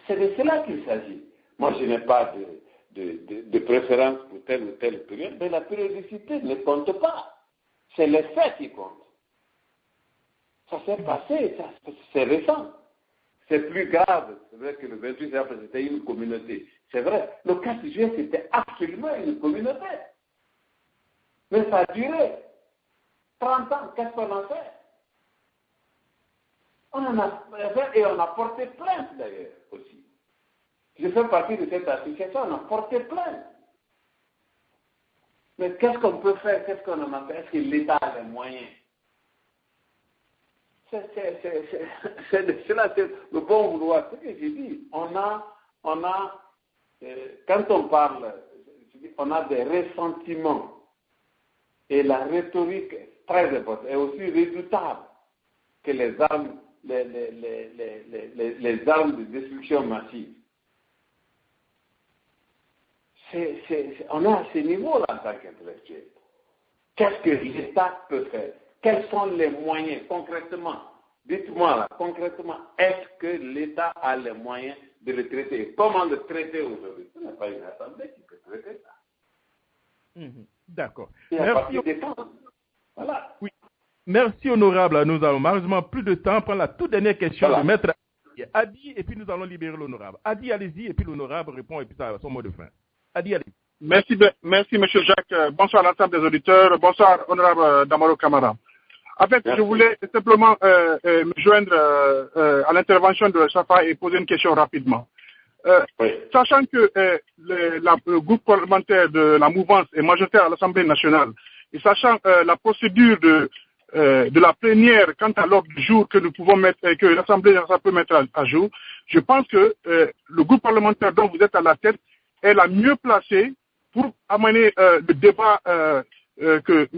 C'est de cela qu'il s'agit. Moi, je n'ai pas de préférence pour telle ou telle période, mais la périodicité ne compte pas. C'est les faits qui comptent. Ça s'est passé, c'est récent. C'est plus grave. C'est vrai que le 28 septembre, c'était une communauté. C'est vrai. Le 4 juillet, c'était absolument une communauté. Mais ça a duré 30 ans. Qu'est-ce qu'on a fait? On en a fait et on a porté plainte d'ailleurs aussi. Je fais partie de cette association, on a porté plainte. Mais qu'est-ce qu'on peut faire? Qu'est-ce qu'on a fait? Est-ce que l'État a les moyens? C'est le bon vouloir. Ce que j'ai dit, quand on parle, on a des ressentiments. Et la rhétorique est très importante, est aussi redoutable que les armes, les armes de destruction massive. On est à ce niveau-là en tant qu'intellectuel. Qu'est-ce que l'État peut faire? Quels sont les moyens concrètement? Dites-moi là, concrètement, est-ce que l'État a les moyens de le traiter? Comment le traiter aujourd'hui? Ce n'est pas une assemblée qui peut traiter ça. D'accord. Merci. Voilà. Oui. Merci, honorable. Nous avons malheureusement plus de temps. Prendre la toute dernière question de maître Adi, et puis nous allons libérer l'honorable. Adi, allez-y, et puis l'honorable répond, et puis ça va son mot de fin. Adi, allez-y. Merci, monsieur Jacques. Bonsoir à l'ensemble des auditeurs. Bonsoir, honorable Damaro Camara. En fait, je voulais simplement me joindre à l'intervention de Safa et poser une question rapidement. Sachant que le groupe parlementaire de la mouvance est majoritaire à l'Assemblée nationale, et sachant la procédure de la plénière quant à l'ordre du jour que nous pouvons mettre, que l'Assemblée nationale peut mettre à jour, je pense que le groupe parlementaire dont vous êtes à la tête est la mieux placée pour amener le débat que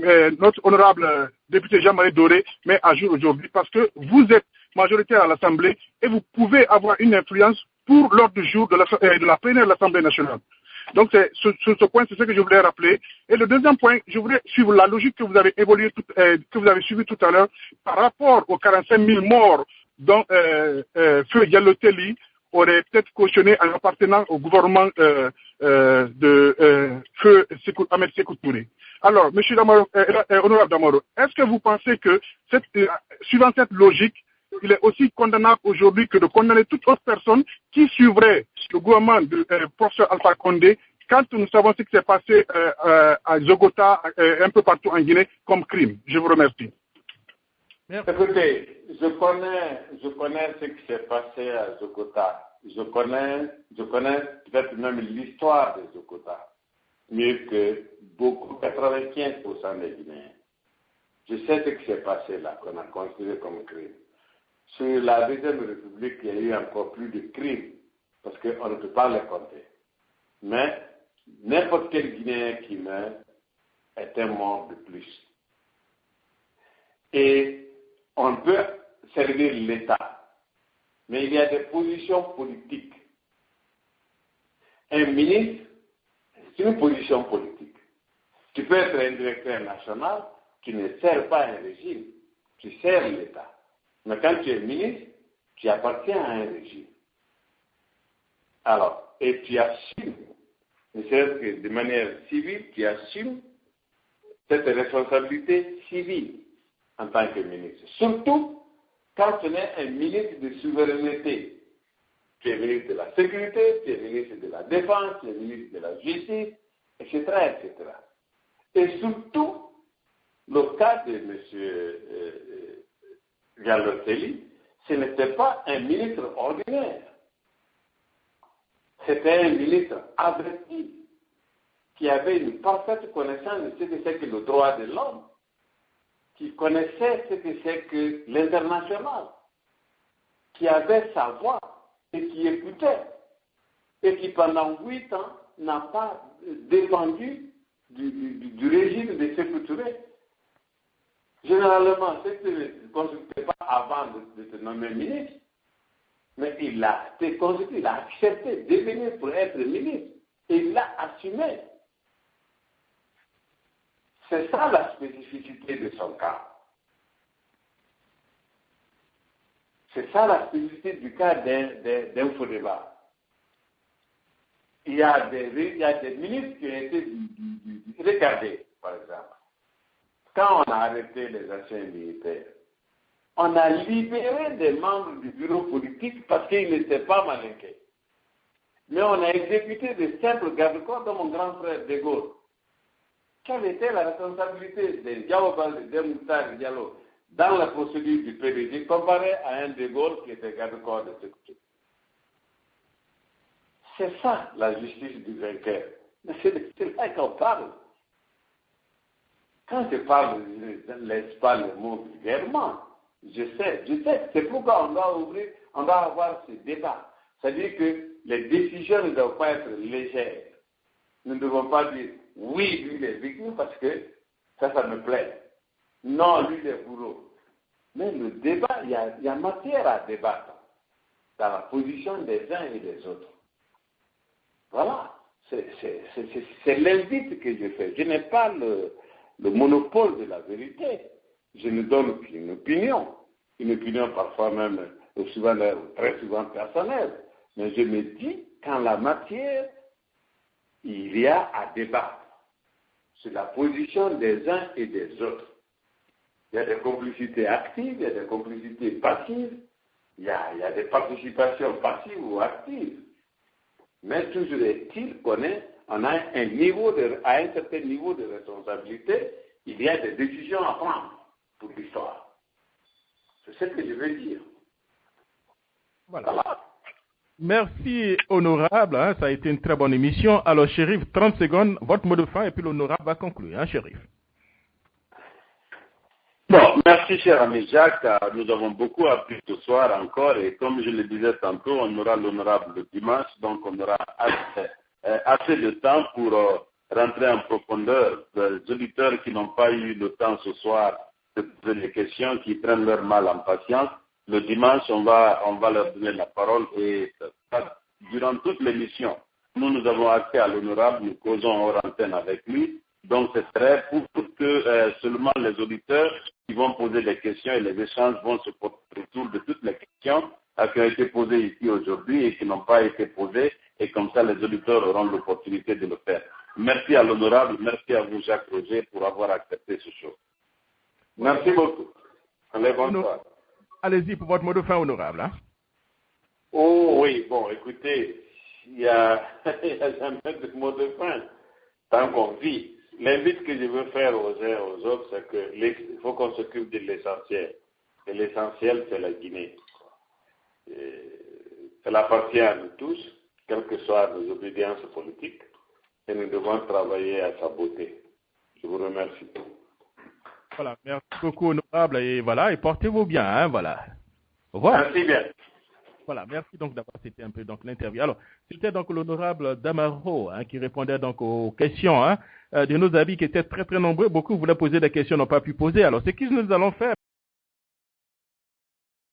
notre honorable député Jean-Marie Doré met à jour aujourd'hui, parce que vous êtes majoritaire à l'Assemblée et vous pouvez avoir une influence pour l'ordre du jour de la plénière de l'Assemblée nationale. Donc, sur ce point, c'est ce que je voulais rappeler. Et le deuxième point, je voulais suivre la logique que vous avez que vous avez suivie tout à l'heure par rapport aux 45 000 morts dont Feu Diallo-Telli aurait peut-être cautionné en appartenant au gouvernement de Feu Ahmed Sékou Touré. Alors, monsieur Damaro, honorable Damaro, est-ce que vous pensez que, suivant cette logique, il est aussi condamnable aujourd'hui que de condamner toute autre personne qui suivrait le gouvernement du professeur Alpha Condé quand nous savons ce qui s'est passé à Zogota, un peu partout en Guinée, comme crime? Je vous remercie. Merci. Écoutez, je connais ce qui s'est passé à Zogota. Je connais peut-être même l'histoire de Zogota mieux que beaucoup, 95% des Guinéens. Je sais ce qui s'est passé là, qu'on a considéré comme crime. Sur la Deuxième République, il y a eu encore plus de crimes, parce qu'on ne peut pas les compter. Mais n'importe quel Guinéen qui meurt est un mort de plus. Et on peut servir l'État, mais il y a des positions politiques. Un ministre, c'est une position politique. Tu peux être un directeur national qui ne sert pas un régime, tu sers l'État. Mais quand tu es ministre, tu appartiens à un régime. Alors, et tu assumes, ne serait-ce que de manière civile, tu assumes cette responsabilité civile en tant que ministre. Surtout quand tu es un ministre de souveraineté. Tu es ministre de la sécurité, tu es ministre de la défense, tu es ministre de la justice, etc., etc. Et surtout, le cas de M. Diallo-Telli, ce n'était pas un ministre ordinaire. C'était un ministre averti qui avait une parfaite connaissance de ce que c'est que le droit de l'homme, qui connaissait ce que c'est que l'international, qui avait sa voix et qui écoutait, et qui pendant 8 ans n'a pas dépendu du régime de Sékou Touré. Généralement, c'est que tu ne consultais pas avant de te nommer ministre, mais il a été consulté, il a accepté de venir pour être ministre, et il l'a assumé. C'est ça la spécificité de son cas. C'est ça la spécificité du cas d'un faux débat. Il y a des ministres qui ont été regardés, par exemple. Quand on a arrêté les anciens militaires, on a libéré des membres du bureau politique parce qu'ils n'étaient pas malinqués. Mais on a exécuté des simples garde-corps de mon grand frère De Gaulle. Quelle était la responsabilité de Diallo Baldé, de Moutar Diallo dans la procédure du PDG comparé à un De Gaulle qui était garde-corps de Sékou? C'est ça la justice du vainqueur. Mais c'est là qu'on parle. Quand je parle, je ne laisse pas le mot vulgairement. Je sais. C'est pourquoi on doit avoir ce débat. C'est-à-dire que les décisions ne doivent pas être légères. Nous ne devons pas dire oui, lui il est victime parce que ça me plaît. Non, lui il est bourreau. Mais le débat, il y a matière à débattre dans la position des uns et des autres. Voilà. C'est l'invite que je fais. Je n'ai pas le monopole de la vérité. Je ne donne qu'une opinion. Une opinion parfois même, très souvent personnelle. Mais je me dis qu'en la matière, il y a à débattre sur la position des uns et des autres. Il y a des complicités actives, il y a des complicités passives, il y a des participations passives ou actives. Mais toujours est-il qu'on a à un certain niveau de responsabilité, il y a des décisions à prendre pour l'histoire. C'est ce que je veux dire. Voilà. Merci, honorable. Hein, ça a été une très bonne émission. Alors, Chérif, 30 secondes, votre mot de fin, et puis l'honorable va conclure. Hein, Chérif. Bon, merci, cher ami Jacques. Nous avons beaucoup appris ce soir encore, et comme je le disais tantôt, on aura l'honorable le dimanche, donc on aura assez de temps pour rentrer en profondeur. Les auditeurs qui n'ont pas eu le temps ce soir de poser des questions, qui prennent leur mal en patience, le dimanche, on va leur donner la parole, et durant toute l'émission, nous avons accès à l'honorable, nous causons hors antenne avec lui. Donc, ce serait pour que seulement les auditeurs qui vont poser des questions et les échanges vont se porter autour de toutes les questions qui ont été posées ici aujourd'hui et qui n'ont pas été posées. Et comme ça, les auditeurs auront l'opportunité de le faire. Merci à l'honorable, merci à vous, Jacques Roger, pour avoir accepté ce show. Merci beaucoup. Allez, bonsoir. Allez-y pour votre mot de fin, honorable. Hein? Oh oui, bon, écoutez, il y a jamais de mot de fin tant qu'on vit. L'invite que je veux faire aux uns et aux autres, c'est qu'il faut qu'on s'occupe de l'essentiel. Et l'essentiel, c'est la Guinée. Elle appartient à nous tous, quelles que soient nos obédiences politiques, et nous devons travailler à sa beauté. Je vous remercie. Voilà, merci beaucoup, honorable, et voilà, et portez-vous bien, hein, voilà. Au revoir. Merci bien. Voilà, merci donc d'avoir cité un peu donc l'interview. Alors, c'était donc l'honorable Damaro hein, qui répondait donc aux questions hein, de nos amis qui étaient très très nombreux. Beaucoup voulaient poser des questions, n'ont pas pu poser. Alors, ce que nous allons faire.